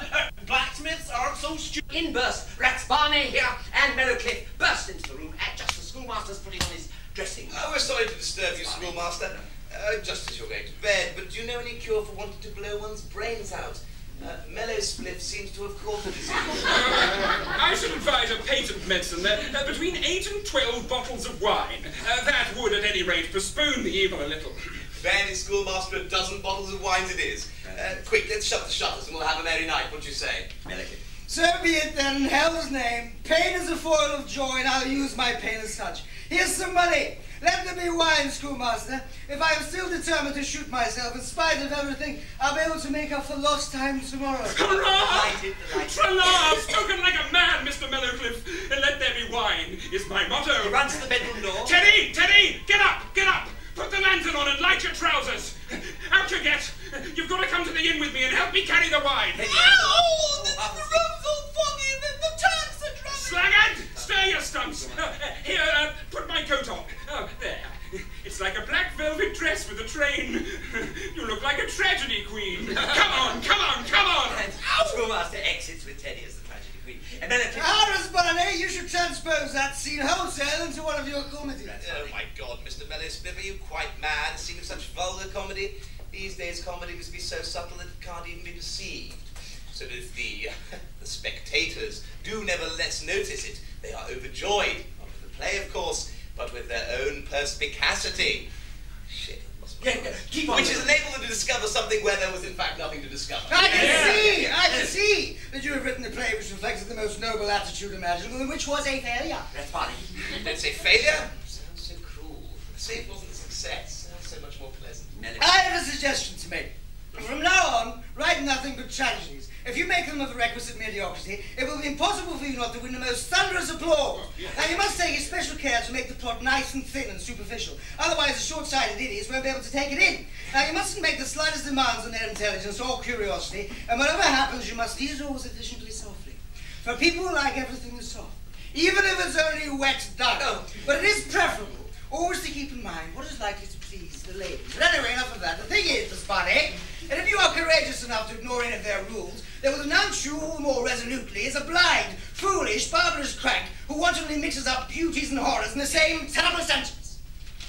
blacksmiths aren't so stupid. In burst Rats Barney here and Merrowcliff burst into the room at just the schoolmaster's putting on his dressing. Oh, we're sorry to disturb you, schoolmaster. Just as you're going to bed, but do you know any cure for wanting to blow one's brains out? Mellow Spliff seems to have caught the disease. I should advise a patent medicine between 8 and 12 bottles of wine. That would, at any rate, postpone the evil a little. Bandy schoolmaster, a dozen bottles of wines it is. Quick, let's shut the shutters and we'll have a merry night. What do you say? So be it then, in hell's name. Pain is a foil of joy, and I'll use my pain as such. Here's some money. Let there be wine, schoolmaster. If I am still determined to shoot myself, in spite of everything, I'll be able to make up for lost time tomorrow. Hurrah! Trallah! Spoken like a man, Mr. Mellowcliff. Let there be wine is my motto. He runs to the bedroom door. Teddy! Teddy! Get up! Get up! Put the lantern on and light your trousers. Out you get. You've got to come to the inn with me and help me carry the wine. Ow! The room's all foggy and the turks are drumming. Slagard! Stir your stumps. Here, put my coat on. Oh, there. It's like a black velvet dress with a train. You look like a tragedy queen. Come on, come on, come on! And Schoolmaster exits with Teddy as the tragedy queen. And then Horace Barney, you should transpose that scene wholesale into one of your comedies. Oh my God, Mr. Mellow Spliff, are you quite mad? Seeing of such vulgar comedy? These days comedy must be so subtle that it can't even be perceived. So that if the spectators do nevertheless notice it, they are overjoyed. Not with the play, of course, but with their own perspicacity. Shit. keep on. Which has enabled them to discover something where there was in fact nothing to discover. I can see that you have written a play which reflected the most noble attitude imaginable and which was a failure. That's funny. Don't say failure. Sounds so cruel. Say it wasn't a success. Sounds so much more pleasant. I have a suggestion to make. From now on, write nothing but tragedies. If you make them of the requisite mediocrity, it will be impossible for you not to win the most thunderous applause. Now, you must take special care to make the plot nice and thin and superficial. Otherwise, the short-sighted idiots won't be able to take it in. Now, you mustn't make the slightest demands on their intelligence or curiosity, and whatever happens, you must ease all sufficiently softly. For people like everything is soft, even if it's only wet dung. But it is preferable always to keep in mind what is likely to please the ladies. But anyway, enough of that. The thing is, Miss Barney, and if you are courageous enough to ignore any of their rules, they will denounce you all the more resolutely as a blind, foolish, barbarous crank who wantonly mixes up beauties and horrors in the same terrible sentence.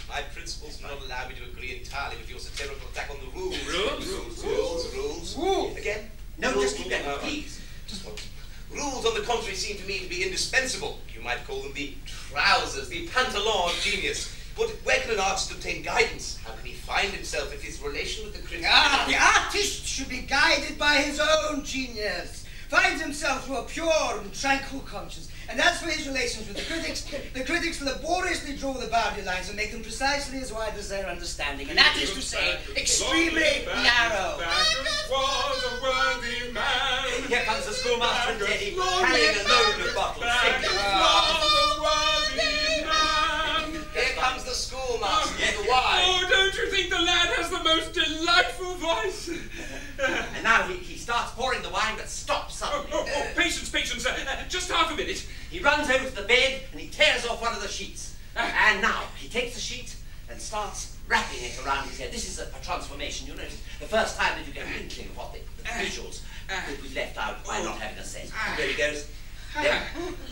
My principles do not allow me to agree entirely with your satirical attack on the rules. Rules? Again? No, just keep going, please. Just one. Rules, on the contrary, seem to me to be indispensable. You might call them the trousers, the pantalon of genius. But where can an artist obtain guidance? How can he find himself if his relation with the critic... The artist should be guided by his own genius. Find himself through a pure and tranquil conscience. And as for his relations with the critics laboriously draw the boundary lines and make them precisely as wide as their understanding. And that is to say, extremely narrow. Was a worthy man. Here comes the schoolmaster and Teddy, carrying a load of bottles. Here comes the schoolmaster with the wine. Oh, don't you think the lad has the most delightful voice? And now he starts pouring the wine, but stops suddenly. Patience, just half a minute. He runs over to the bed and he tears off one of the sheets. And now he takes the sheet and starts wrapping it around his head. This is a transformation, you notice. The first time that you get an inkling of what the visuals that we've left out by not having a set. There he goes. There.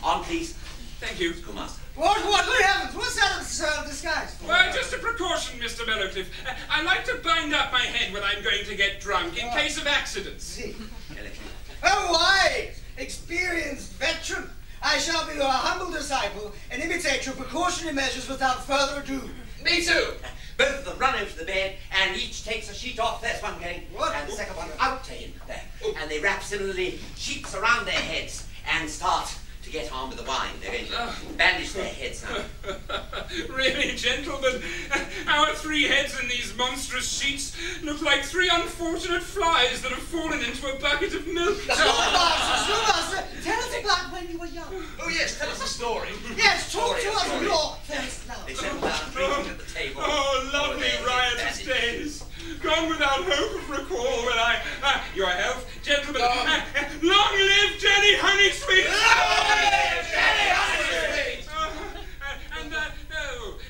On, please. Thank you. Schoolmaster. What happens? What's that disguise for? Well, just a precaution, Mr. Mellowcliff. I like to bind up my head when I'm going to get drunk in case of accidents. Oh, wise, experienced veteran. I shall be your humble disciple and imitate your precautionary measures without further ado. Me too. Both of them run over to the bed and each takes a sheet off. There's one going. What? And the second one out to him. There. And they wrap similarly sheets around their heads and start to get on with the wine. They're going to bandage their heads now. Really, gentlemen, our 3 heads in these monstrous sheets look like 3 unfortunate flies that have fallen into a bucket of milk. Schoolmaster, tell us about when you were young. Oh, yes, tell us a story. Yes, talk to us of your first love. They settle down drinking at the table. Oh, lovely riotous days. Gone without hope of recall when your health, gentlemen. Long live Jenny Honey Sweet! Long live Jenny Honey Sweet!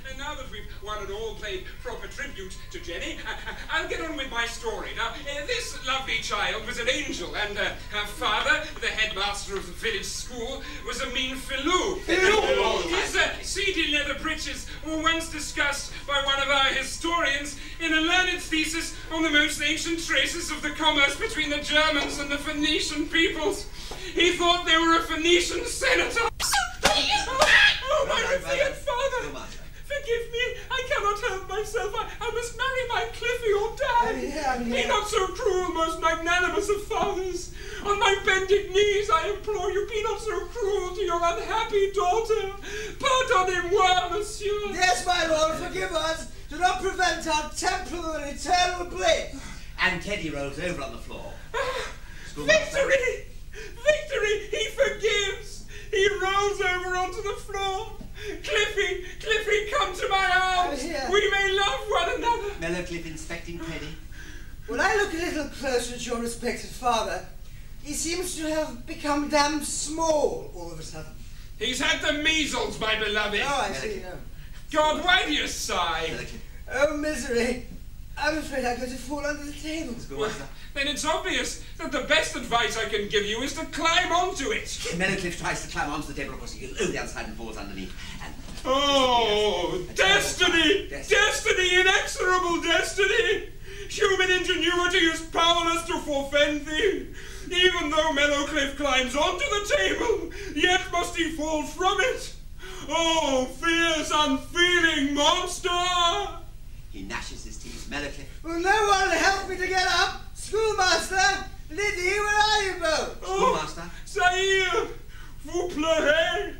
And now that we've one and all paid proper tribute to Jenny, I'll get on with my story. Now, this lovely child was an angel, and her father, the headmaster of the village school, was a mean filou. His seedy leather breeches were once discussed by one of our historians in a learned thesis on the most ancient traces of the commerce between the Germans and the Phoenician peoples. He thought they were a Phoenician senator. Oh, my revered father! Forgive me, I cannot help myself. I must marry my Cliffy or die. Be not so cruel, most magnanimous of fathers. On my bended knees I implore you, be not so cruel to your unhappy daughter. Pardonnez-moi, monsieur. Yes, my lord, forgive us. Do not prevent our temporal and eternal bliss. And Teddy rolls over on the floor. Victory! Victory! He forgives! He rolls over onto the floor. Cliffy, come to my arms. We may love one another. Mellowcliff inspecting Teddy. When I look a little closer at your respected father, he seems to have become damned small all of a sudden. He's had the measles, my beloved. Oh, I see. No. God, why do you sigh? Oh, misery. I'm afraid I'm going to fall under the table. Well, then it's obvious that the best advice I can give you is to climb onto it. Mellowcliff tries to climb onto the table, of course he goes over the other side and falls underneath. And oh, destiny! Destiny, inexorable destiny! Human ingenuity is powerless to forfend thee. Even though Mellowcliff climbs onto the table, yet must he fall from it. Oh, fierce, unfeeling monster! He gnashes his teeth. Mellowcliff. Will no one help me to get up? Schoolmaster! Liddy, where are you both? Schoolmaster. Sire! Vous pleurez!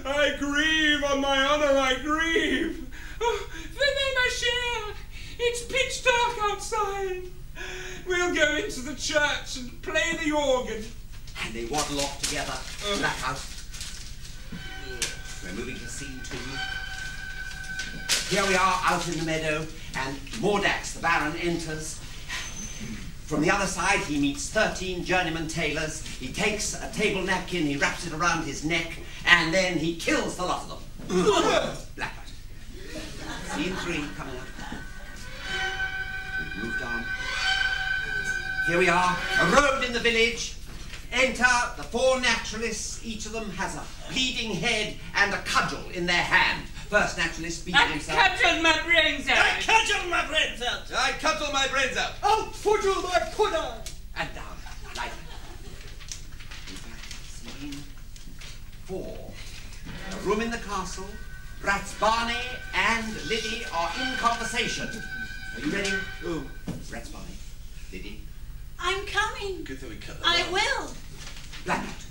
I grieve, on my honor, I grieve. Oh, venez, ma chère. It's pitch dark outside. We'll go into the church and play the organ. And they waddle off together. Blackout. We're moving to scene 2. Here we are out in the meadow, and Mordax, the Baron, enters. From the other side, he meets 13 journeyman tailors. He takes a table napkin, he wraps it around his neck, and then he kills the lot of them. Blackout. Scene 3 coming up. We've moved on. Here we are, a road in the village. Enter the 4 naturalists. Each of them has a bleeding head and a cudgel in their hand. First naturalist beating himself. I cudgel my brains out. I cudgel my brains out. I cudgel my brains out. Out, fudgel my pudding. And down. Like that. Scene 4. A room in the castle. Brats Barney and Liddy are in conversation. Are you ready? Oh, Brats Barney. Liddy. I'm coming. Good thing we cut that I out. will. Blackout.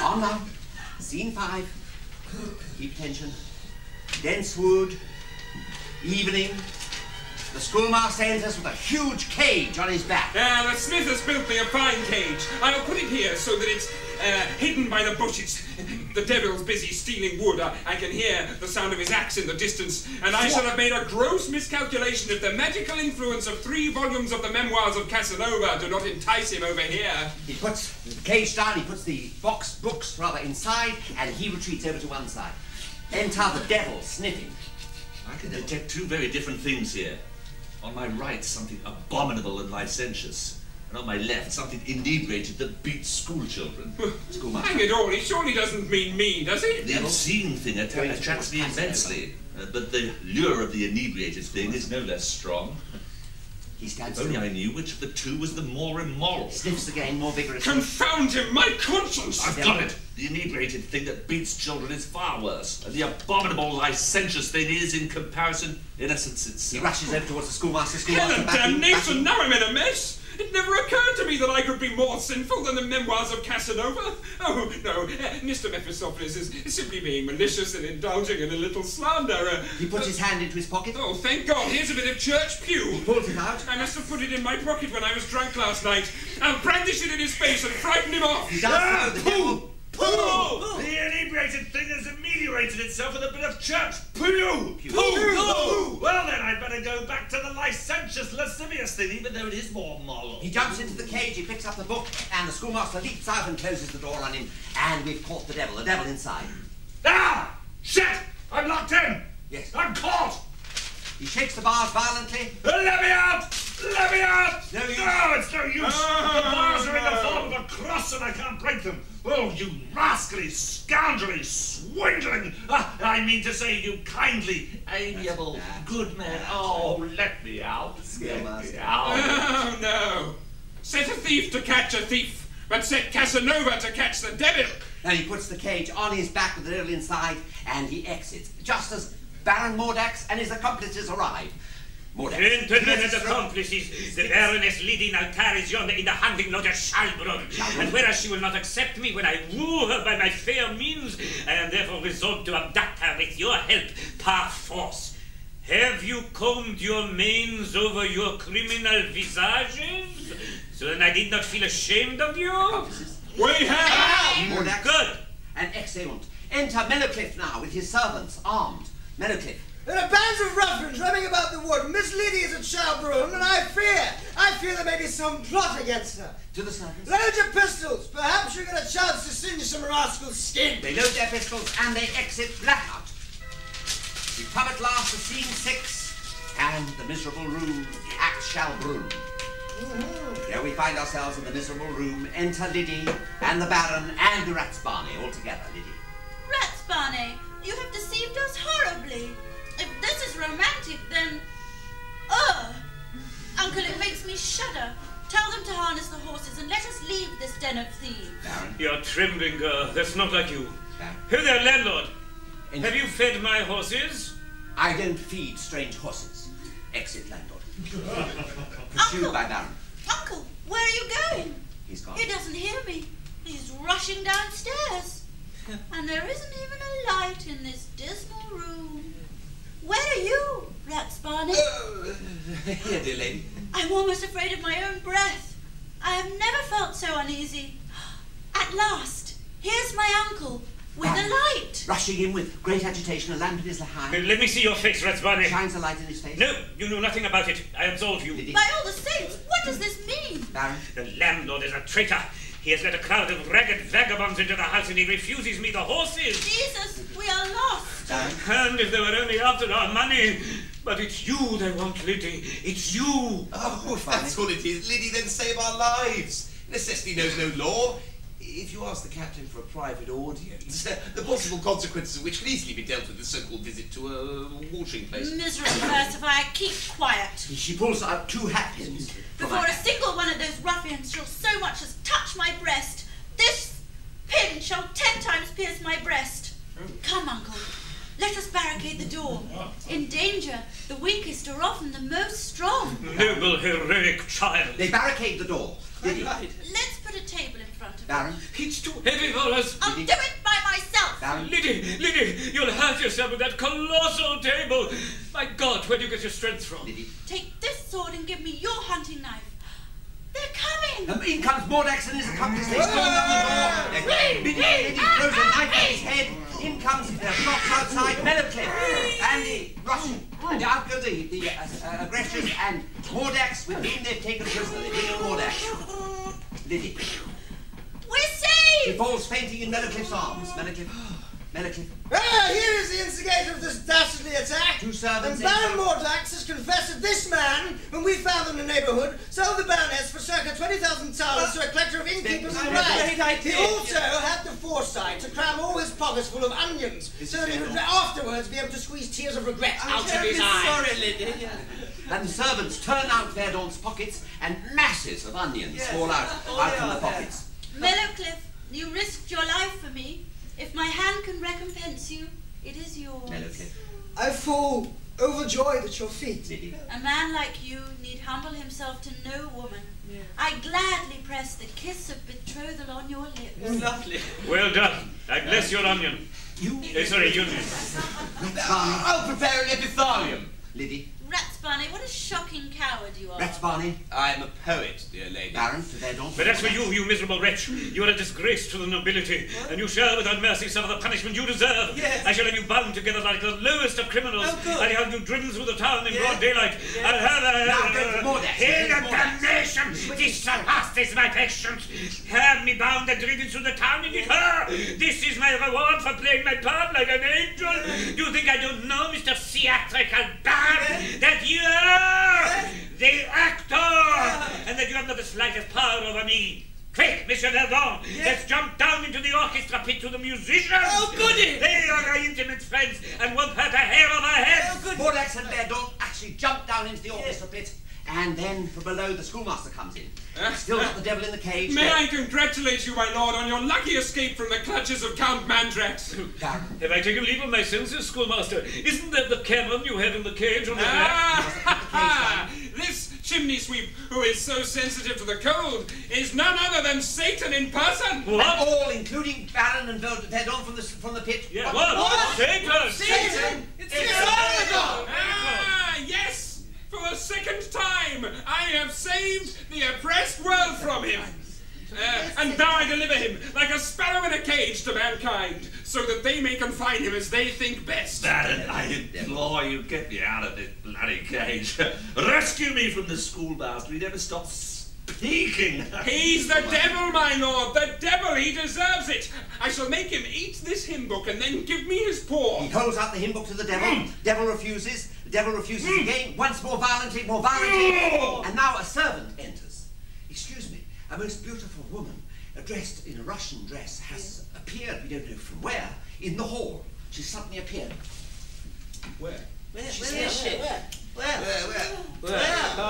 On now. Scene 5. Keep attention. Dense wood. Evening. The schoolmaster enters with a huge cage on his back. The smith has built me a fine cage. I'll put it here so that it's hidden by the bushes. The devil's busy stealing wood. I can hear the sound of his axe in the distance, and I shall have made a gross miscalculation if the magical influence of 3 volumes of the memoirs of Casanova do not entice him over here. He puts the cage down, he puts the books inside, and he retreats over to one side. Enter the devil, sniffing. I can detect 2 very different things here. On my right, something abominable and licentious. And on my left, something inebriated that beats school children. Hang it all, he surely doesn't mean me, does he? The obscene thing attracts me immensely. But the lure of the inebriated thing is no less strong. He stands If only still. I knew which of the 2 was the more immoral. Sniffs again, more vigorously. Confound him, my conscience! I've got it! The inebriated thing that beats children is far worse. And the abominable licentious thing is, in comparison, innocence He itself. rushes over towards the schoolmaster. Hell and backing- damnation, now I'm in a mess! It never occurred to me that I could be more sinful than the memoirs of Casanova. Oh, no, Mr. Mephistopheles is simply being malicious and indulging in a little slander. He puts his hand into his pocket. Oh, thank God, here's a bit of church pew. He pulls it out. I must have put it in my pocket when I was drunk last night. I'll brandish it in his face and frighten him off. He does the devil. Pooh! The inebriated thing has ameliorated itself with a bit of church poo! Pooh! Well then, I'd better go back to the licentious, lascivious thing, even though it is more moral. He jumps into the cage, he picks up the book, and the schoolmaster leaps out and closes the door on him, and we've caught the devil inside. Ah! Shit! I'm locked in! Yes. I'm caught! He shakes the bars violently. Let me out! Let me out! No use. No, it's no use! The bars are in the form of a cross and I can't break them. Oh, you rascally, scoundrelly, swindling... I mean to say, you kindly, amiable, good man. Oh, let me out. Let me out. Oh, no. Set a thief to catch a thief, but set Casanova to catch the devil. And he puts the cage on his back with the devil inside, and he exits, just as Baron Mordax and his accomplices arrive. Gentlemen and accomplices, the Baroness Liddy now tarries yonder in the hunting lodge at Schalbrunn, and whereas she will not accept me when I woo her by my fair means, I am therefore resolved to abduct her with your help, par force. Have you combed your manes over your criminal visages, so that I did not feel ashamed of you? We have! Mordax. Good. And excellent. Enter Mellowcliff now with his servants, armed. Mellowcliff. There are bands of ruffians roaming about the wood. Miss Liddy is at Schalbrunn, and I fear there may be some plot against her. To the servants. Load your pistols. Perhaps you'll get a chance to singe some rascal's skin. They load their pistols and they exit blackout. We come at last to scene 6 and the miserable room at Schalbrunn. There we find ourselves in the miserable room. Enter Liddy and the Baron and the Ratsbarney all together. Liddy. Ratsbarney, you have deceived us horribly. If this is romantic, then... Uncle, it makes me shudder. Tell them to harness the horses and let us leave this den of thieves. Baron. You're trembling, girl. That's not like you. Baron. Hey there, landlord. Have you fed my horses? I don't feed strange horses. Exit landlord. Pursued by Baron. Uncle, where are you going? He's gone. He doesn't hear me. He's rushing downstairs. And there isn't even a light in this dismal room. Where are you, Ratsbarney? Here, dear lady. I'm almost afraid of my own breath. I have never felt so uneasy. At last, here's my uncle, with a light. Rushing in with great agitation, a lamp in his hand. Let me see your face, Ratsbarney. Shines a light in his face. No, you know nothing about it. I absolve you. Liddy. By all the saints, what does this mean? Baron. The landlord is a traitor. He has let a crowd of ragged vagabonds into the house and he refuses me the horses. Jesus, we are lost. Baron. And if they were only after our money. But it's you they want, Liddy. It's you. Oh, if that's all it is, Liddy, then save our lives. Necessity knows no law. If you ask the captain for a private audience, the possible consequences of which could easily be dealt with the so-called visit to a watering place. Miserable versifier, keep quiet. She pulls out 2 hatpins. Before a single one of those ruffians shall so much as touch my breast, this pin shall 10 times pierce my breast. Come, uncle, let us barricade the door. In danger, the weakest are often the most strong. Noble, heroic child. They barricade the door. Liddy. Let's put a table in front of Baron. it. It's too heavy for us. I'll do it by myself. Baron. Liddy, you'll hurt yourself with that colossal table. My God, where do you get your strength from? Liddy. Take this sword and give me your hunting knife. They're coming. In comes Mordax and his accomplice. They storm down the door. Liddy throws a knife at his head. In comes the shots outside Mellowcliff. And the Russian. And out go the aggressors and Mordax, with whom they've taken prisoner. They bring in Mordax. Liddy. We're saved. She falls fainting in Mellowcliff's arms. Mellowcliff. Here is the instigator of this dastardly attack. 2 servants. And Baron Mordax has confessed that this man, whom we found in the neighbourhood, sold the baroness for circa 20,000 talents to a collector of innkeepers and rags. He also had the foresight to cram all his pockets full of onions, so that he would afterwards be able to squeeze tears of regret out of his eyes. Sorry, Liddy. And the servants turn out Verdon's pockets, and masses of onions fall out from the pockets. Mellowcliff, you risked your life for me. If my hand can recompense you, it is yours. Mellowcliff. I fall overjoyed at your feet. Liddy. A man like you need humble himself to no woman, I gladly press the kiss of betrothal on your lips. Lovely. Well done. I bless your onion. Sorry, union. I'll prepare an epithalamium. Liddy. Ratsbarney, what a shocking coward you are. Ratsbarney. I'm a poet, dear lady. Baron, to their don't. But as for you, you miserable wretch, you are a disgrace to the nobility, and you shall, without mercy, suffer the punishment you deserve. Yes. I shall have you bound together like the lowest of criminals. Oh, good. I'll have you driven through the town in Yes. broad daylight. Yes. I'll have Now, don't more that. Hail Don't of more that. damnation! This shall pass, this my patience. Have me bound and driven through the town in it. This is my reward for playing my part like an angel. Do you think I don't know, Mr. Theatrical Bard, that you are the actor, and that you have not the slightest power over me? Quick, Monsieur Verdon, let's jump down into the orchestra pit to the musicians. Oh, goody! They are our intimate friends and won't hurt a hair of our heads. Mordax and Verdon actually jump down into the orchestra pit, and then from below the schoolmaster comes in. Still got the devil in the cage. May I congratulate you, my lord, on your lucky escape from the clutches of Count Mandrax. Baron. Have I taken leave of my senses, schoolmaster? Isn't that the cannon you have in the cage on the back? This chimney sweep, who is so sensitive to the cold, is none other than Satan in person. What? All, including Baron and Verdon from the pit. Yeah, what? Satan! Satan! It's Satan! Yes! For the second time, I have saved the oppressed world from him. And now I deliver him, like a sparrow in a cage, to mankind, so that they may confine him as they think best. Baron, I implore you, get me out of this bloody cage. Rescue me from the schoolmaster. He never stops speaking. He's the devil, my lord, the devil. He deserves it. I shall make him eat this hymn book and then give me his paw. He holds out the hymn book to the devil. Devil refuses. The devil refuses again. Once more violently, more violently. And now a servant enters. Excuse me, a most beautiful woman, dressed in a Russian dress, has appeared, we don't know from where, in the hall. She's suddenly appeared. Where? Where?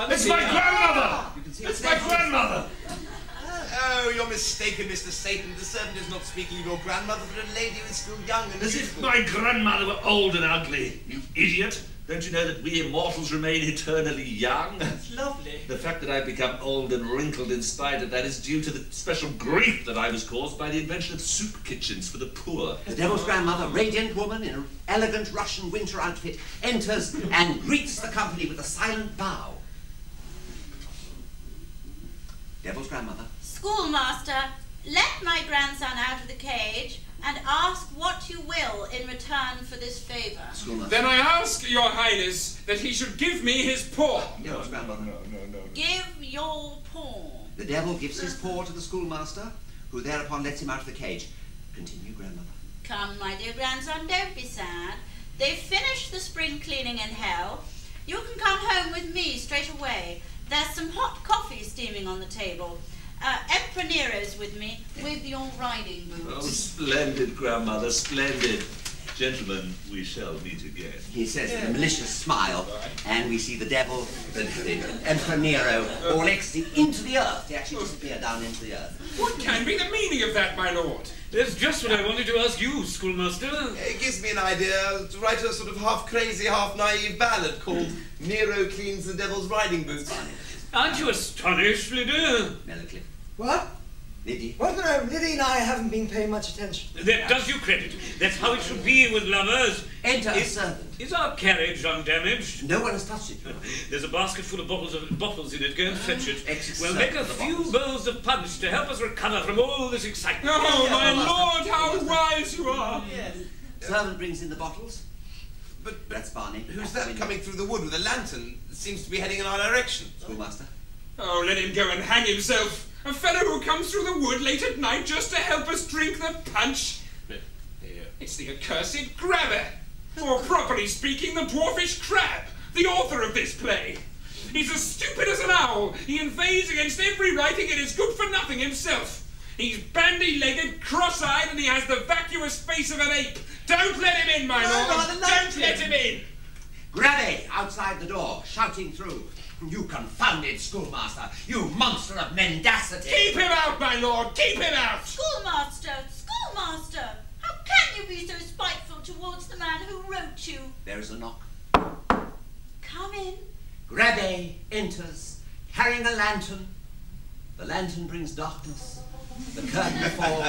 It's my grandmother! You can see It's my grandmother! Oh, you're mistaken, Mr. Satan. The servant is not speaking of your grandmother, but a lady who is still young and As beautiful. if my grandmother were old and ugly. You idiot! Don't you know that we immortals remain eternally young? It's lovely. The fact that I've become old and wrinkled in spite of that is due to the special grief that I was caused by the invention of soup kitchens for the poor. The devil's grandmother, radiant woman in an elegant Russian winter outfit, enters and greets the company with a silent bow. Devil's grandmother. Schoolmaster, let my grandson out of the cage and ask what you will in return for this favour. Schoolmaster. Then I ask, your highness, that he should give me his paw. Devil's grandmother. Give your paw. The devil gives his paw to the schoolmaster, who thereupon lets him out of the cage. Continue, grandmother. Come, my dear grandson, don't be sad. They've finished the spring cleaning in hell. You can come home with me straight away. There's some hot coffee steaming on the table. Emperor Nero's with me, with your riding boots. Oh, splendid, grandmother, splendid. Gentlemen, we shall meet again. He says with a malicious smile, and we see the devil, the Emperor Nero, all exiting into the earth. They actually disappear down into the earth. What can be the meaning of that, my lord? That's just what I wanted to ask you, schoolmaster. It gives me an idea to write a sort of half-crazy, half-naive ballad called Nero Cleans the Devil's Riding Boots. Aren't you astonished, Liddy? Mellowcliff. What? Liddy. Well, no, Liddy and I haven't been paying much attention. That does you credit. That's how it should be with lovers. Enter a servant. Is our carriage undamaged? No one has touched it. There's a basket full of bottles in it. Go and fetch it. Exit We'll servant make a for the few bottles. bowls of punch to help us recover from all this excitement. Oh, my lord, how wise you are! Yes. Servant brings in the bottles. But That's Barney. who's that coming through the wood with a lantern? It seems to be heading in our direction. Schoolmaster. Oh, let him go and hang himself. A fellow who comes through the wood late at night just to help us drink the punch. It's the accursed Grabbe. Or properly speaking, the dwarfish crab, the author of this play. He's as stupid as an owl. He invades against every writing and is good for nothing himself. He's bandy-legged, cross-eyed, and he has the vacuous face of an ape. Don't let him in, my lord. Don't let him in. Grabbe outside the door, shouting through. You confounded schoolmaster! You monster of mendacity! Keep him out, my lord. Keep him out. Schoolmaster! Schoolmaster! How can you be so spiteful towards the man who wrote you? There is a knock. Come in. Grabbe enters, carrying a lantern, The lantern brings darkness. The curtain falls.